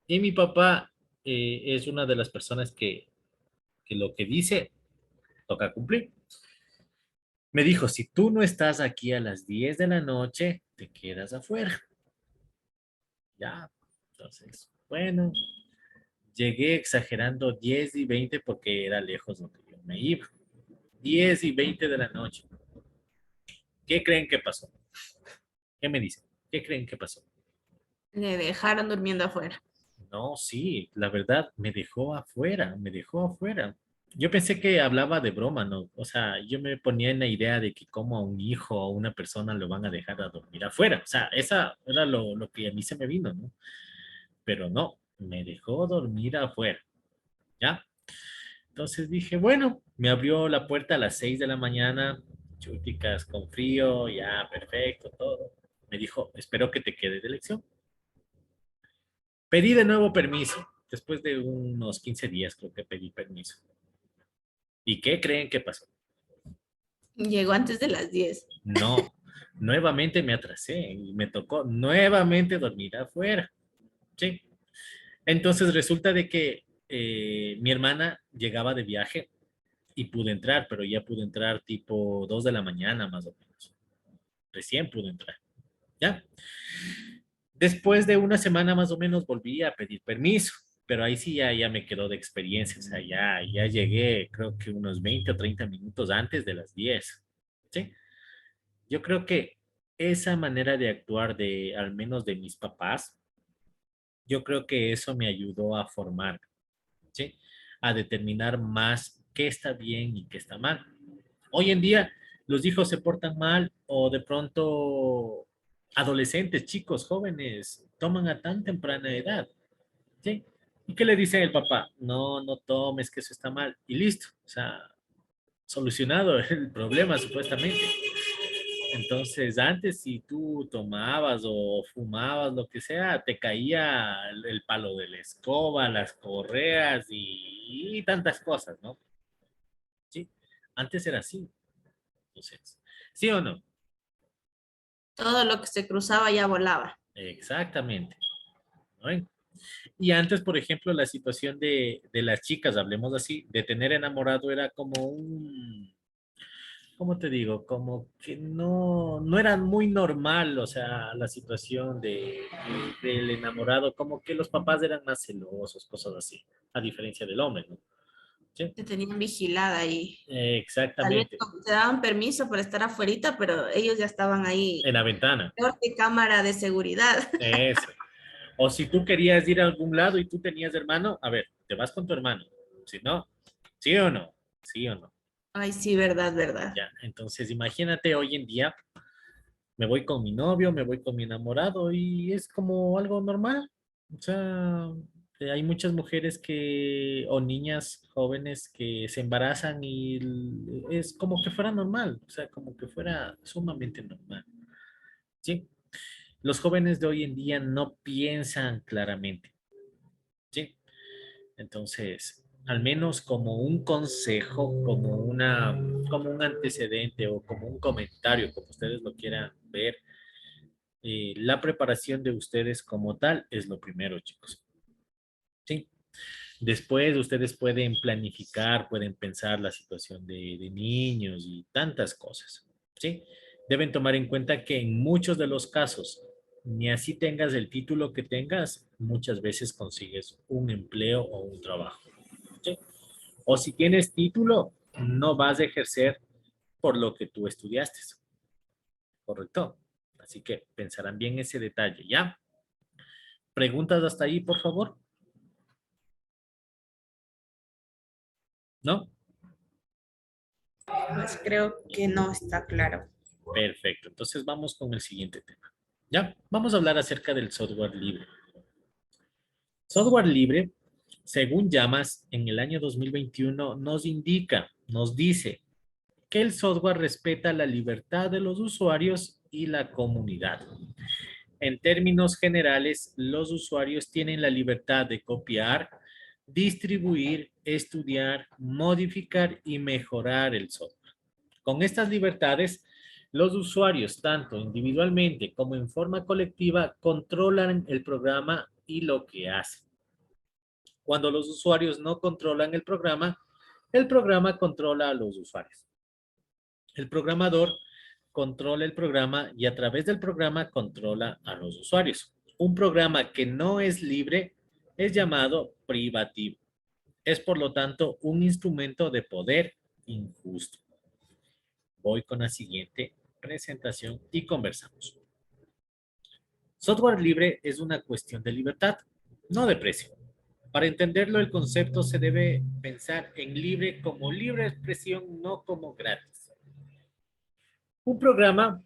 Y mi papá es una de las personas que que lo que dice toca cumplir. Me dijo, si tú no estás aquí a las 10 de la noche, te quedas afuera. Ya, entonces, bueno, llegué exagerando 10 y 20 porque era lejos donde yo me iba. 10 y 20 de la noche. ¿Qué creen que pasó? ¿Qué me dicen? ¿Qué creen que pasó?
Le dejaron durmiendo afuera.
No, sí, la verdad me dejó afuera, me dejó afuera. Yo pensé que hablaba de broma, ¿no? O sea, yo me ponía en la idea de que como a un hijo o a una persona lo van a dejar a dormir afuera. O sea, esa era lo que a mí se me vino, ¿no? Pero no, me dejó dormir afuera, ¿ya? Entonces dije, bueno, me abrió la puerta a las 6 de la mañana, chuticas con frío, ya, perfecto, todo. Me dijo, espero que te quede de lección. Pedí de nuevo permiso. Después de unos 15 días creo que pedí permiso. ¿Y qué creen que pasó?
Llegó antes de las 10.
No, nuevamente me atrasé y me tocó nuevamente dormir afuera. Sí. Entonces resulta de que mi hermana llegaba de viaje y pude entrar, pero ya pude entrar tipo 2 de la mañana más o menos. Recién pude entrar. ¿Ya? Después de una semana más o menos volví a pedir permiso, pero ahí sí ya me quedó de experiencia, o sea, ya llegué creo que unos 20 o 30 minutos antes de las 10. ¿Sí? Yo creo que esa manera de actuar de, al menos de mis papás, yo creo que eso me ayudó a formar, ¿sí? A determinar más qué está bien y qué está mal. Hoy en día los hijos se portan mal o de pronto adolescentes, chicos, jóvenes, toman a tan temprana edad, ¿sí? ¿Y qué le dice el papá? No, no tomes, que eso está mal. Y listo, o sea, solucionado el problema supuestamente. Entonces, antes si tú tomabas o fumabas, lo que sea, te caía el palo de la escoba, las correas y tantas cosas, ¿no? Sí, antes era así. Entonces, ¿sí o no?
Todo lo que se cruzaba ya volaba.
Exactamente. ¿No ven? Y antes, por ejemplo, la situación de las chicas, hablemos así, de tener enamorado era como un, ¿cómo te digo? Como que no era muy normal, o sea, la situación del enamorado, como que los papás eran más celosos, cosas así, a diferencia del hombre, ¿no? ¿Sí?
Te tenían vigilada y tal vez
Exactamente,
te daban permiso por estar afuerita, pero ellos ya estaban ahí,
en la ventana,
peor que cámara de seguridad.
eso. O si tú querías ir a algún lado y tú tenías hermano, a ver, te vas con tu hermano. Si no, ¿sí o no? ¿Sí o no?
Ay, sí, verdad, verdad.
Ya, entonces imagínate hoy en día, me voy con mi novio, me voy con mi enamorado y es como algo normal. O sea, hay muchas mujeres que, o niñas jóvenes que se embarazan y es como que fuera normal, o sea, como que fuera sumamente normal. ¿Sí? Los jóvenes de hoy en día no piensan claramente. ¿Sí? Entonces, al menos como un consejo, como un antecedente o como un comentario, como ustedes lo quieran ver, la preparación de ustedes como tal es lo primero, chicos. ¿Sí? Después ustedes pueden planificar, pueden pensar la situación de niños y tantas cosas. ¿Sí? Deben tomar en cuenta que en muchos de los casos, ni así tengas el título que tengas, muchas veces consigues un empleo o un trabajo. ¿Sí? O si tienes título, no vas a ejercer por lo que tú estudiaste. ¿Correcto? Así que pensarán bien ese detalle, ¿ya? ¿Preguntas hasta ahí, por favor? ¿No?
Pues creo que no está claro.
Perfecto. Entonces vamos con el siguiente tema. ¿Ya? Vamos a hablar acerca del software libre. Software libre, según Llamas, en el año 2021 nos indica, nos dice que el software respeta la libertad de los usuarios y la comunidad. En términos generales, los usuarios tienen la libertad de copiar, distribuir, estudiar, modificar y mejorar el software. Con estas libertades, los usuarios, tanto individualmente como en forma colectiva, controlan el programa y lo que hace. Cuando los usuarios no controlan el programa, El programa controla a los usuarios. El programador controla el programa y a través del programa controla a los usuarios. Un programa que no es libre es llamado privativo. Es por lo tanto un instrumento de poder injusto. Voy con la siguiente presentación y conversamos. Software libre es una cuestión de libertad, no de precio. Para entenderlo, el concepto se debe pensar en libre como libre expresión, no como gratis. Un programa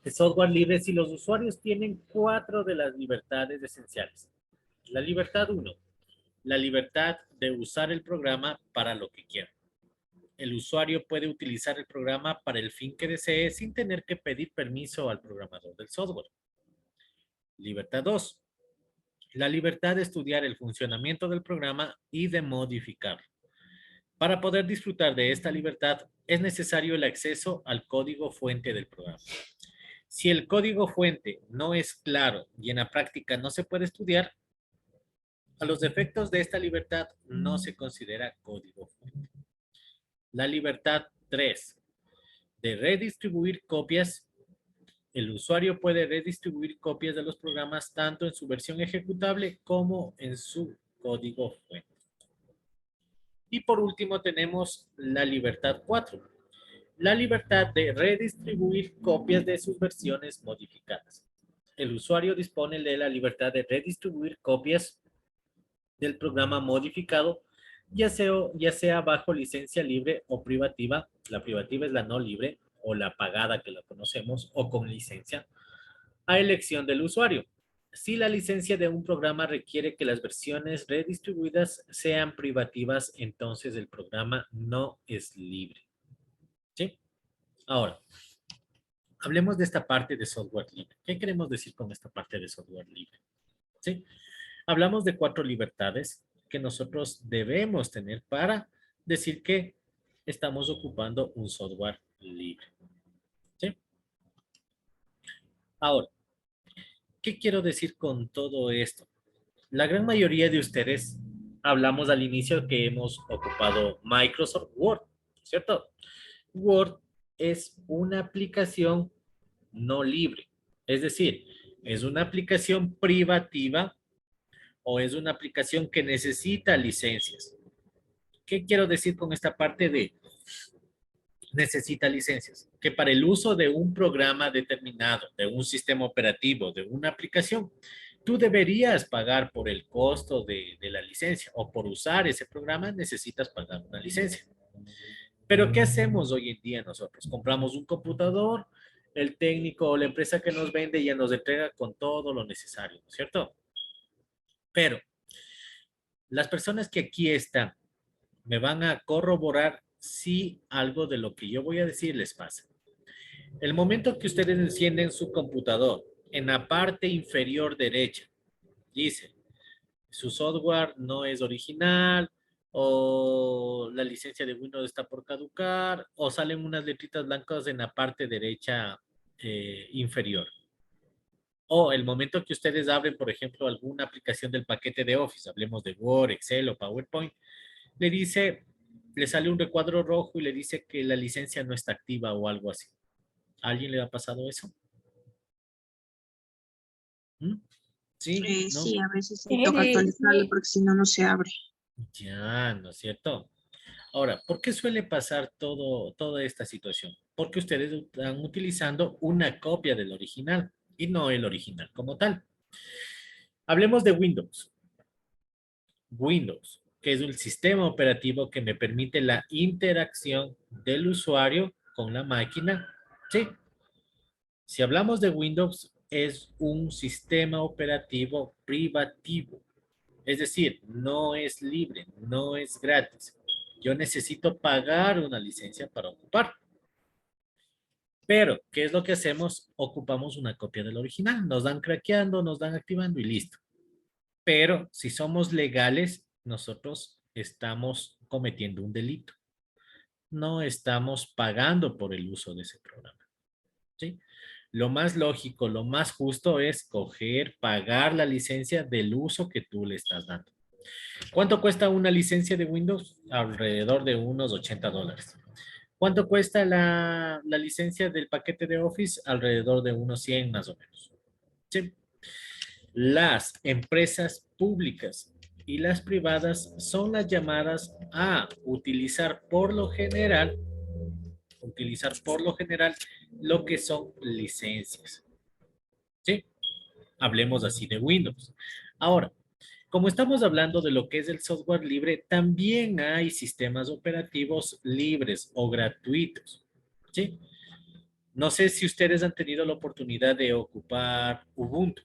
de software libre si los usuarios tienen 4 de las libertades esenciales. La libertad 1, la libertad de usar el programa para lo que quiera. El usuario puede utilizar el programa para el fin que desee sin tener que pedir permiso al programador del software. Libertad 2, la libertad de estudiar el funcionamiento del programa y de modificarlo. Para poder disfrutar de esta libertad es necesario el acceso al código fuente del programa. Si el código fuente no es claro y en la práctica no se puede estudiar, a los efectos de esta libertad no se considera código fuente. La libertad 3, de redistribuir copias. El usuario puede redistribuir copias de los programas tanto en su versión ejecutable como en su código fuente. Y por último tenemos la libertad 4, la libertad de redistribuir copias de sus versiones modificadas. El usuario dispone de la libertad de redistribuir copias del programa modificado, ya sea bajo licencia libre o privativa. La privativa es la no libre o la pagada que la conocemos, o con licencia, a elección del usuario. Si la licencia de un programa requiere que las versiones redistribuidas sean privativas, entonces el programa no es libre. ¿Sí? Ahora, hablemos de esta parte de software libre. ¿Qué queremos decir con esta parte de software libre? ¿Sí? Hablamos de 4 libertades que nosotros debemos tener para decir que estamos ocupando un software libre. ¿Sí? Ahora, ¿qué quiero decir con todo esto? La gran mayoría de ustedes hablamos al inicio que hemos ocupado Microsoft Word, ¿cierto? Word es una aplicación no libre, es decir, es una aplicación privativa o es una aplicación que necesita licencias. ¿Qué quiero decir con esta parte de necesita licencias? Que para el uso de un programa determinado, de un sistema operativo, de una aplicación, tú deberías pagar por el costo de la licencia, o por usar ese programa necesitas pagar una licencia. Pero ¿qué hacemos hoy en día nosotros? Compramos un computador, el técnico o la empresa que nos vende ya nos entrega con todo lo necesario, ¿no es cierto? Pero las personas que aquí están me van a corroborar si algo de lo que yo voy a decir les pasa. El momento que ustedes encienden su computador, en la parte inferior derecha, dice, su software no es original, o la licencia de Windows está por caducar, o salen unas letritas blancas en la parte derecha inferior. O el momento que ustedes abren, por ejemplo, alguna aplicación del paquete de Office, hablemos de Word, Excel o PowerPoint, le sale un recuadro rojo y le dice que la licencia no está activa o algo así. ¿A alguien le ha pasado eso? ¿Mm? ¿Sí? ¿No?
Sí, a veces sí toca actualizarlo porque si no, no se abre.
Ya, ¿no es cierto? Ahora, ¿por qué suele pasar toda esta situación? Porque ustedes están utilizando una copia del original y no el original como tal. Hablemos de Windows. Windows, que es un sistema operativo que me permite la interacción del usuario con la máquina. Sí. Si hablamos de Windows, es un sistema operativo privativo. Es decir, no es libre, no es gratis. Yo necesito pagar una licencia para ocupar. Pero, ¿qué es lo que hacemos? Ocupamos una copia del original. Nos dan craqueando, nos dan activando y listo. Pero si somos legales, nosotros estamos cometiendo un delito. No estamos pagando por el uso de ese programa. ¿Sí? Lo más lógico, lo más justo es pagar la licencia del uso que tú le estás dando. ¿Cuánto cuesta una licencia de Windows? Alrededor de unos $80. ¿Cuánto cuesta la licencia del paquete de Office? Alrededor de unos 100 más o menos. ¿Sí? Las empresas públicas y las privadas son las llamadas a utilizar por lo general lo que son licencias. ¿Sí? Hablemos así de Windows. Ahora, como estamos hablando de lo que es el software libre, también hay sistemas operativos libres o gratuitos. ¿Sí? No sé si ustedes han tenido la oportunidad de ocupar Ubuntu,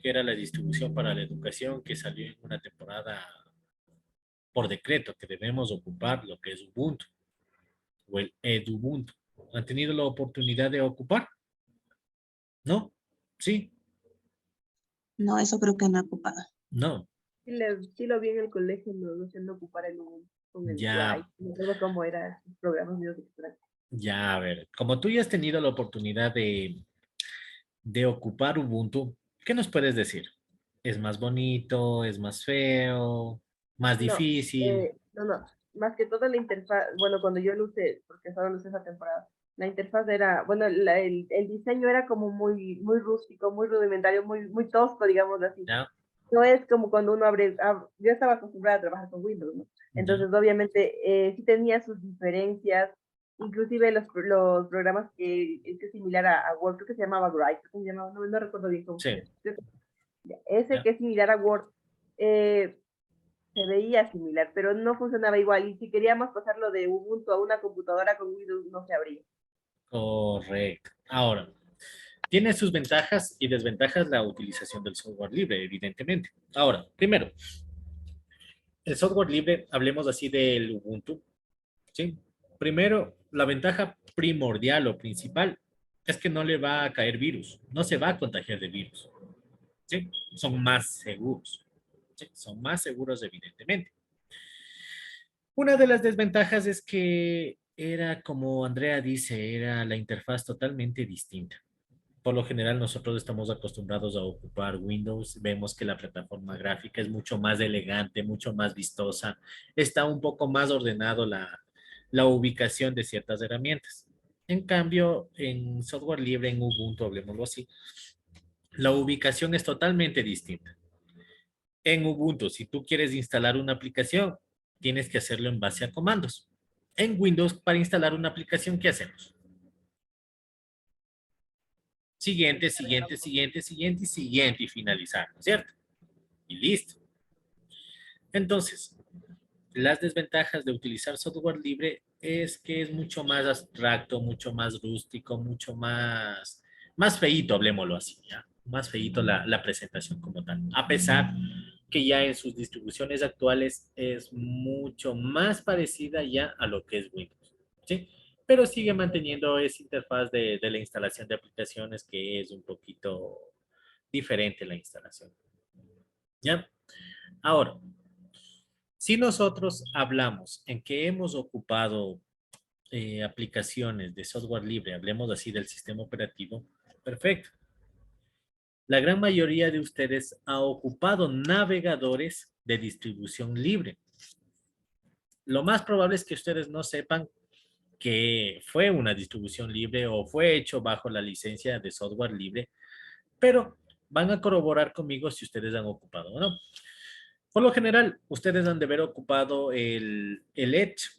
que era la distribución para la educación que salió en una temporada por decreto, que debemos ocupar lo que es Ubuntu o el Edubuntu. ¿Han tenido la oportunidad de ocupar? ¿No? ¿Sí?
No, eso creo que no he ocupado.
No.
Sí lo vi en el colegio, no sé, no ocupar con el
Ya.
Drive, no recuerdo cómo era, los programas medio extraños.
Ya, a ver, como tú ya has tenido la oportunidad de ocupar Ubuntu, ¿qué nos puedes decir? ¿Es más bonito? ¿Es más feo? ¿Más
No,
difícil?
no, más que todo la interfaz, bueno, cuando yo lo usé, porque solo lo usé esa temporada, la interfaz era, bueno, el diseño era como muy rústico, muy rudimentario, muy tosco, digamos así.
¿Ya?
No es como cuando uno yo estaba acostumbrada a trabajar con Windows, ¿no? Entonces, obviamente, sí tenía sus diferencias, inclusive los programas que es similar a Word, creo que se llamaba Write, no recuerdo bien cómo
Sí.
ese
Ya.
que es similar a Word, se veía similar, pero no funcionaba igual. Y si queríamos pasarlo de Ubuntu a una computadora con Windows, no se abría.
Correcto. Ahora, tiene sus ventajas y desventajas la utilización del software libre, evidentemente. Ahora, primero, el software libre, hablemos así del Ubuntu, ¿sí? Primero, la ventaja primordial o principal es que no le va a caer virus, no se va a contagiar de virus, ¿sí? Son más seguros, ¿sí? Son más seguros, evidentemente. Una de las desventajas es que era, como Andrea dice, era la interfaz totalmente distinta. Por lo general, nosotros estamos acostumbrados a ocupar Windows. Vemos que la plataforma gráfica es mucho más elegante, mucho más vistosa. Está un poco más ordenado la ubicación de ciertas herramientas. En cambio, en software libre, en Ubuntu, hablemoslo así, la ubicación es totalmente distinta. En Ubuntu, si tú quieres instalar una aplicación, tienes que hacerlo en base a comandos. En Windows, para instalar una aplicación, ¿qué hacemos? Siguiente, siguiente, siguiente, siguiente y siguiente y finalizar, ¿no es cierto? Y listo. Entonces, las desventajas de utilizar software libre es que es mucho más abstracto, mucho más rústico, mucho más feíto, hablemoslo así, ¿ya? Más feíto la presentación como tal. A pesar que ya en sus distribuciones actuales es mucho más parecida ya a lo que es Windows, ¿sí? Pero sigue manteniendo esa interfaz de la instalación de aplicaciones que es un poquito diferente la instalación, ¿ya? Ahora, si nosotros hablamos en que hemos ocupado aplicaciones de software libre, hablemos así del sistema operativo, perfecto. La gran mayoría de ustedes ha ocupado navegadores de distribución libre. Lo más probable es que ustedes no sepan que fue una distribución libre o fue hecho bajo la licencia de software libre, pero van a corroborar conmigo si ustedes han ocupado o no. Por lo general, ustedes han de haber ocupado el Edge,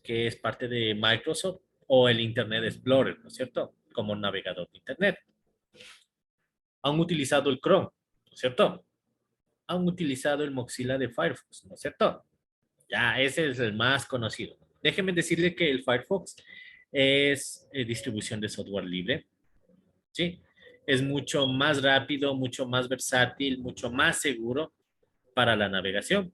que es parte de Microsoft, o el Internet Explorer, ¿no es cierto? Como navegador de Internet. Han utilizado el Chrome, ¿no es cierto? Han utilizado el Mozilla de Firefox, ¿no es cierto? Ya, ese es el más conocido. Déjenme decirle que el Firefox es distribución de software libre, ¿sí? Es mucho más rápido, mucho más versátil, mucho más seguro para la navegación.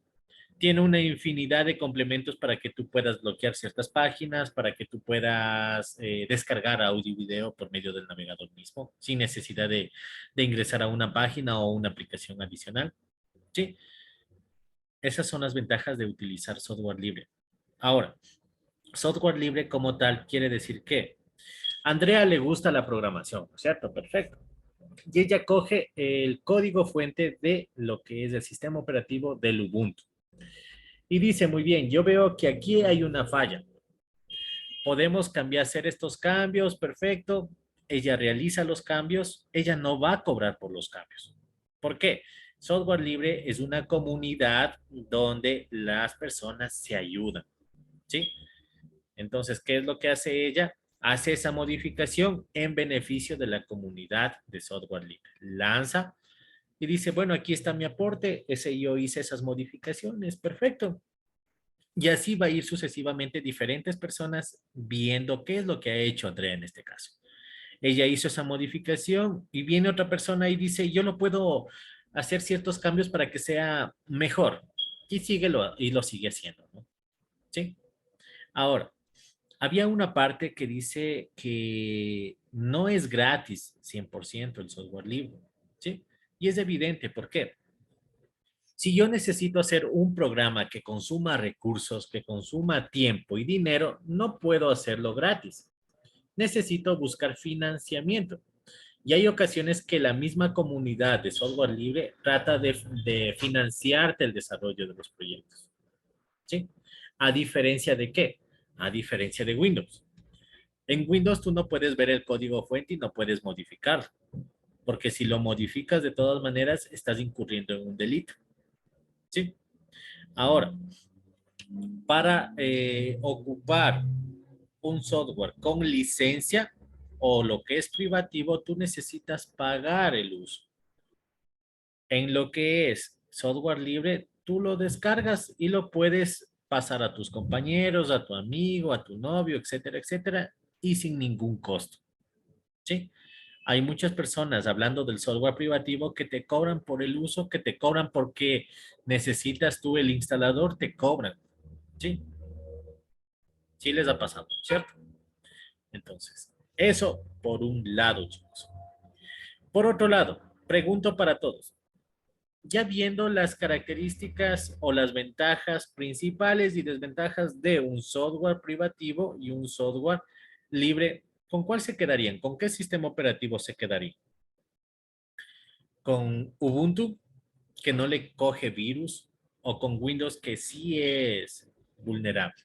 Tiene una infinidad de complementos para que tú puedas bloquear ciertas páginas, para que tú puedas descargar audio y video por medio del navegador mismo, sin necesidad de ingresar a una página o una aplicación adicional. ¿Sí? Esas son las ventajas de utilizar software libre. Ahora, software libre como tal quiere decir que a Andrea le gusta la programación, ¿cierto? Perfecto. Y ella coge el código fuente de lo que es el sistema operativo del Ubuntu. Y dice, muy bien, yo veo que aquí hay una falla. Podemos cambiar, hacer estos cambios, perfecto. Ella realiza los cambios, ella no va a cobrar por los cambios. ¿Por qué? Software libre es una comunidad donde las personas se ayudan, ¿sí? Entonces, ¿qué es lo que hace ella? Hace esa modificación en beneficio de la comunidad de software libre. Lanza y dice, bueno, aquí está mi aporte, yo hice esas modificaciones, perfecto. Y así va a ir sucesivamente diferentes personas viendo qué es lo que ha hecho Andrea en este caso. Ella hizo esa modificación y viene otra persona y dice, yo lo puedo hacer ciertos cambios para que sea mejor. Y lo sigue haciendo, ¿no? ¿Sí? Ahora, había una parte que dice que no es gratis 100% el software libre, ¿sí? Y es evidente, ¿por qué? Si yo necesito hacer un programa que consuma recursos, que consuma tiempo y dinero, no puedo hacerlo gratis. Necesito buscar financiamiento. Y hay ocasiones que la misma comunidad de software libre trata de financiarte el desarrollo de los proyectos. ¿Sí? ¿A diferencia de qué? A diferencia de Windows. En Windows tú no puedes ver el código fuente y no puedes modificarlo. Porque si lo modificas de todas maneras, estás incurriendo en un delito. ¿Sí? Ahora, para ocupar un software con licencia o lo que es privativo, tú necesitas pagar el uso. En lo que es software libre, tú lo descargas y lo puedes pasar a tus compañeros, a tu amigo, a tu novio, etcétera, etcétera, y sin ningún costo. ¿Sí? Hay muchas personas hablando del software privativo que te cobran por el uso, que te cobran porque necesitas tú el instalador, te cobran. ¿Sí? Sí les ha pasado, ¿cierto? Entonces, eso por un lado, chicos. Por otro lado, pregunto para todos. Ya viendo las características o las ventajas principales y desventajas de un software privativo y un software libre, ¿con cuál se quedarían? ¿Con qué sistema operativo se quedarían? ¿Con Ubuntu, que no le coge virus, o con Windows, que sí es vulnerable?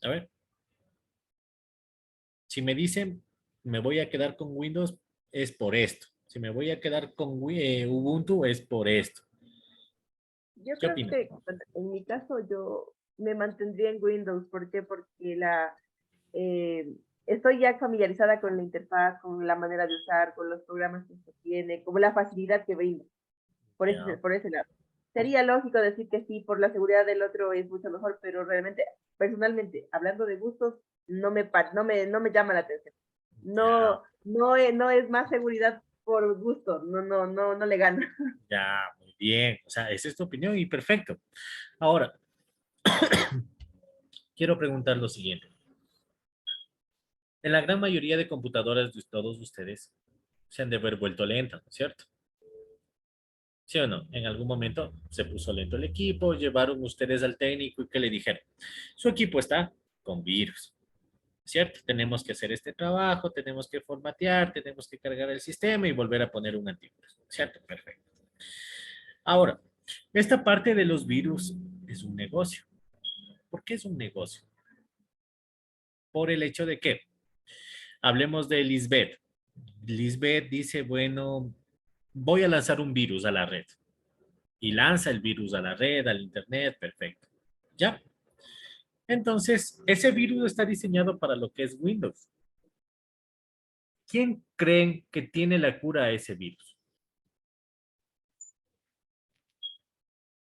A ver. Si me dicen, me voy a quedar con Windows, es por esto. Si me voy a quedar con Ubuntu, es por esto.
Yo
¿Qué
creo
opinan?
que bueno, en mi caso yo me mantendría en Windows. ¿Por qué? Porque estoy ya familiarizada con la interfaz, con la manera de usar, con los programas que se tiene, como la facilidad que brinda.
Ya.
Por ese lado. Sería lógico decir que sí, por la seguridad del otro es mucho mejor, pero realmente, personalmente, hablando de gustos, no me llama la atención.
Ya,
No es más seguridad por gusto, no le gana.
ya, muy bien. O sea, esa es tu opinión y perfecto. Ahora, quiero preguntar lo siguiente. En la gran mayoría de computadoras de todos ustedes se han de haber vuelto lentas, ¿no es cierto? ¿Sí o no? En algún momento se puso lento el equipo, llevaron ustedes al técnico y que le dijeron, su equipo está con virus, ¿cierto? Tenemos que hacer este trabajo, tenemos que formatear, tenemos que cargar el sistema y volver a poner un antivirus, ¿cierto? Perfecto. Ahora, esta parte de los virus es un negocio. ¿Por qué es un negocio? Por el hecho de que, hablemos de Lisbeth. Lisbeth dice, bueno, voy a lanzar un virus a la red. Y lanza el virus a la red, al internet, perfecto. ¿Ya? Entonces, ese virus está diseñado para lo que es Windows. ¿Quién creen que tiene la cura a ese virus?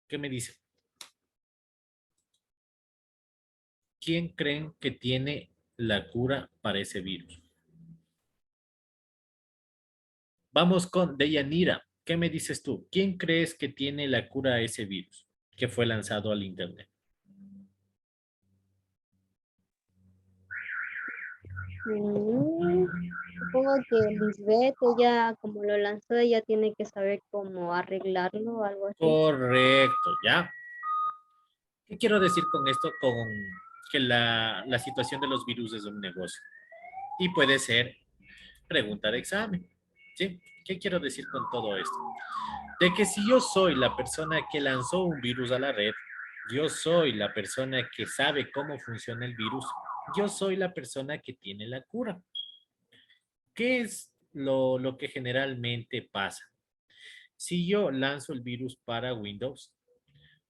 ¿Qué me dicen? ¿Quién creen que tiene la cura para ese virus? Vamos con Deyanira. ¿Qué me dices tú? ¿Quién crees que tiene la cura a ese virus que fue lanzado al internet?
Supongo que Lisbeth, ella como lo lanzó, ella tiene que saber cómo arreglarlo o algo así.
Correcto, ¿ya? ¿Qué quiero decir con esto? Con que la situación de los virus es un negocio. Y puede ser pregunta de examen. ¿Sí? ¿Qué quiero decir con todo esto? De que si yo soy la persona que lanzó un virus a la red, yo soy la persona que sabe cómo funciona el virus, yo soy la persona que tiene la cura. ¿Qué es lo que generalmente pasa? Si yo lanzo el virus para Windows,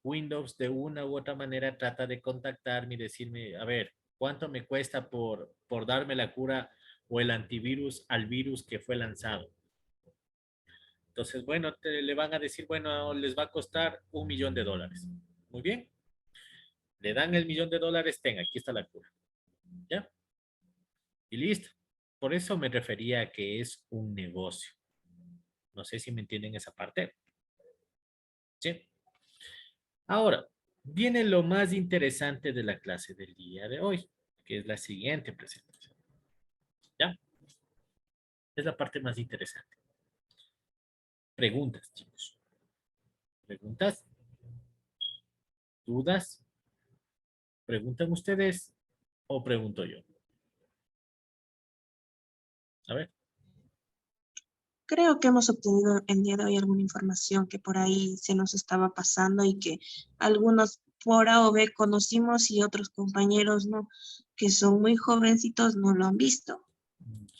Windows de una u otra manera trata de contactarme y decirme, a ver, ¿cuánto me cuesta por darme la cura o el antivirus al virus que fue lanzado? Entonces, bueno, le van a decir, bueno, les va a costar $1.000.000. Muy bien. Le dan el $1.000.000, tenga, aquí está la cura. ¿Ya? Y listo. Por eso me refería a que es un negocio. No sé si me entienden esa parte. ¿Sí? Ahora, viene lo más interesante de la clase del día de hoy, que es la siguiente presentación. ¿Ya? Es la parte más interesante. Preguntas, chicos. ¿Preguntas? ¿Dudas? ¿Preguntan ustedes o pregunto yo? A ver.
Creo que hemos obtenido el día de hoy alguna información que por ahí se nos estaba pasando y que algunos por A o B conocimos y otros compañeros no, que son muy jovencitos, no lo han visto.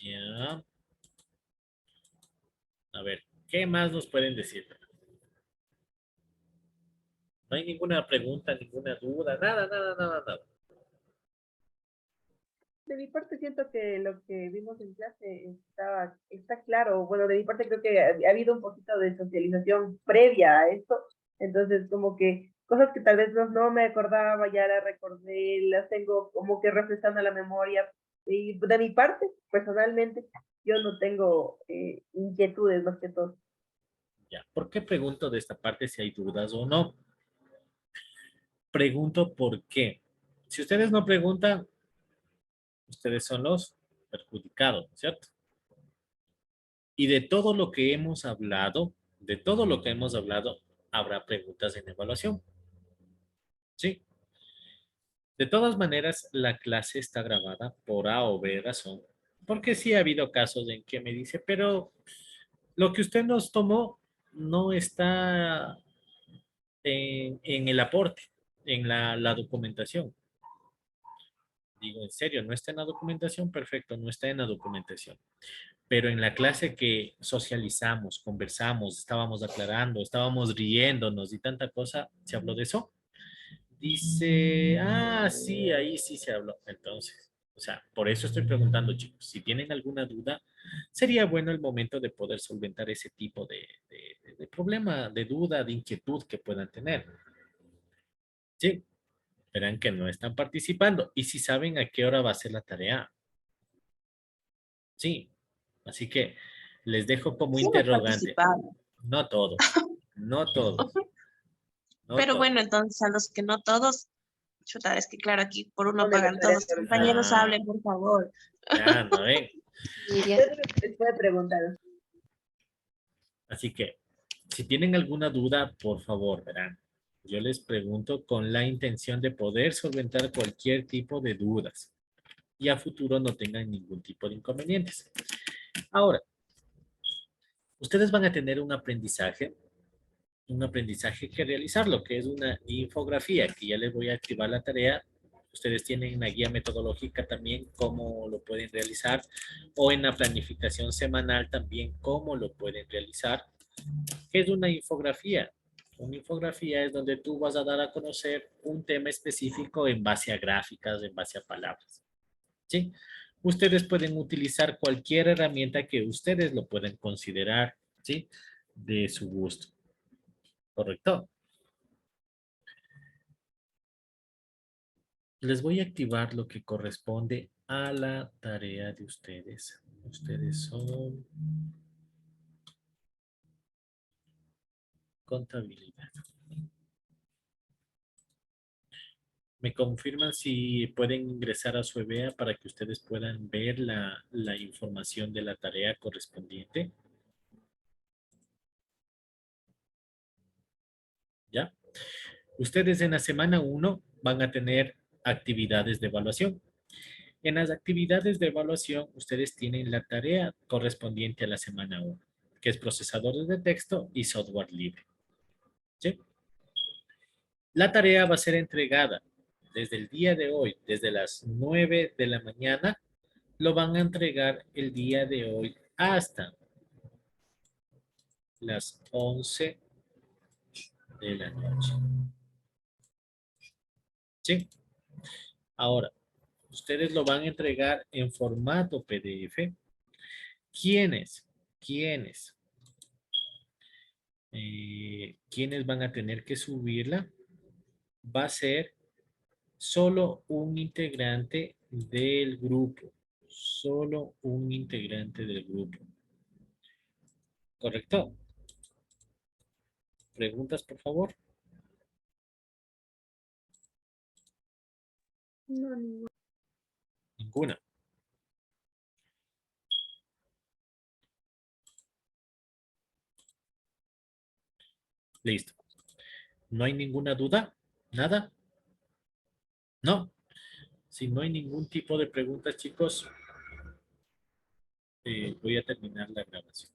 Ya. A ver, ¿qué más nos pueden decir? No hay ninguna pregunta, ninguna duda, nada, nada, nada, nada.
De mi parte siento que lo que vimos en clase está claro. Bueno, de mi parte creo que ha habido un poquito de socialización previa a esto. Entonces, como que cosas que tal vez no me acordaba, ya las recordé, las tengo como que refrescando la memoria. Y de mi parte, personalmente, yo no tengo inquietudes más que todo.
Ya, ¿por qué pregunto de esta parte si hay dudas o no? Pregunto por qué. Si ustedes no preguntan, ustedes son los perjudicados, ¿cierto? Y de todo lo que hemos hablado, de todo lo que hemos hablado, habrá preguntas en evaluación. ¿Sí? De todas maneras, la clase está grabada por A o B razón, porque sí ha habido casos en que me dice, pero lo que usted nos tomó no está en el aporte, en la documentación. Digo, en serio, ¿no está en la documentación? Perfecto, no está en la documentación. Pero en la clase que socializamos, conversamos, estábamos aclarando, estábamos riéndonos y tanta cosa, ¿se habló de eso? Dice, ah, sí, ahí sí se habló. Entonces, o sea, por eso estoy preguntando, chicos, si tienen alguna duda, sería bueno el momento de poder solventar ese tipo de problema, de duda, de inquietud que puedan tener. Sí, verán que no están participando. Y si saben a qué hora va a ser la tarea. Sí, así que les dejo como
Sí hemos
interrogante.
participado,
No todos, no todos, no
pero
todos.
bueno, entonces a los que no todos, chuta, es que claro, aquí por uno
No me
pagan
gustaría
todos.
saber.
Compañeros,
Ah,
hablen, por favor.
ya, no ven.
Les puede preguntar.
Así que, si tienen alguna duda, por favor, verán. Yo les pregunto con la intención de poder solventar cualquier tipo de dudas y a futuro no tengan ningún tipo de inconvenientes. Ahora, ustedes van a tener un aprendizaje que realizar, lo que es una infografía, que ya les voy a activar la tarea. Ustedes tienen una guía metodológica también, cómo lo pueden realizar, o en la planificación semanal también, cómo lo pueden realizar. ¿Qué es una infografía? Una infografía es donde tú vas a dar a conocer un tema específico en base a gráficas, en base a palabras. ¿Sí? Ustedes pueden utilizar cualquier herramienta que ustedes lo puedan considerar, ¿sí? De su gusto. ¿Correcto? Les voy a activar lo que corresponde a la tarea de ustedes. Ustedes son contabilidad. ¿Me confirman si pueden ingresar a su EBEA para que ustedes puedan ver la información de la tarea correspondiente? ¿Ya? Ustedes en la semana 1 van a tener actividades de evaluación. En las actividades de evaluación, ustedes tienen la tarea correspondiente a la semana 1, que es procesadores de texto y software libre. ¿Sí? La tarea va a ser entregada desde el día de hoy, desde las 9 de la mañana, lo van a entregar el día de hoy hasta las 11 de la noche. ¿Sí? Ahora, ustedes lo van a entregar en formato PDF. ¿Quiénes? ¿Quiénes van a tener que subirla? Va a ser solo un integrante del grupo. Solo un integrante del grupo. ¿Correcto? ¿Preguntas, por favor?
No, ninguna.
Ninguna. Listo. ¿No hay ninguna duda? ¿Nada? ¿No? Si no hay ningún tipo de preguntas, chicos, voy a terminar la grabación.